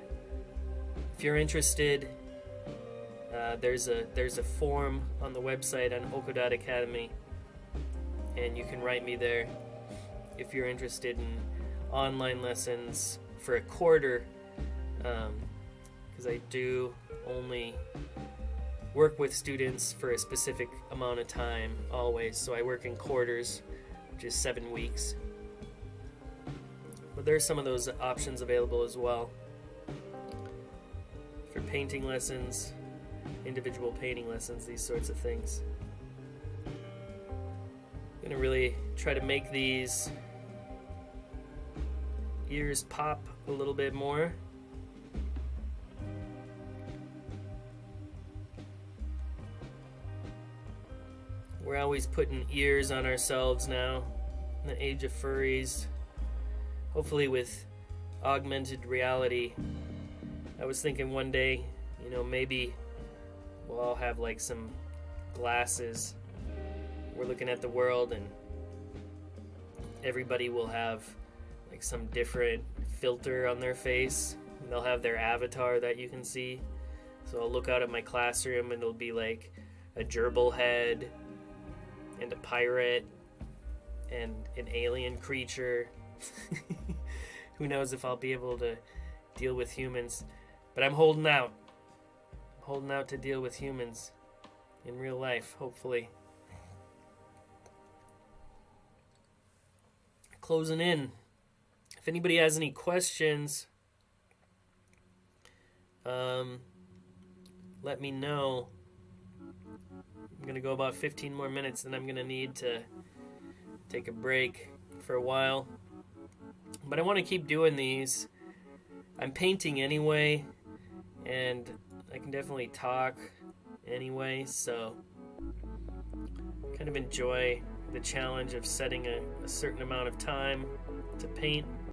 if you're interested, there's a form on the website on oko.academy, and you can write me there if you're interested in online lessons for a quarter. Because I do only work with students for a specific amount of time always, so I work in quarters, which is 7 weeks. But there's some of those options available as well for painting lessons, individual painting lessons, these sorts of things. I'm gonna really try to make these ears pop a little bit more. We're always putting ears on ourselves now in the age of furries. Hopefully with augmented reality. I was thinking one day, maybe we'll all have like some glasses. We're looking at the world and everybody will have like some different filter on their face. And they'll have their avatar that you can see. So I'll look out at my classroom and it'll be like a gerbil head and a pirate and an alien creature. Who knows if I'll be able to deal with humans. But I'm holding out. I'm holding out to deal with humans in real life, hopefully. closing in. If anybody has any questions, let me know. I'm going to go about 15 more minutes, then I'm going to need to take a break for a while. But I want to keep doing these. I'm painting anyway, and I can definitely talk anyway, so kind of enjoy the challenge of setting a certain amount of time to paint.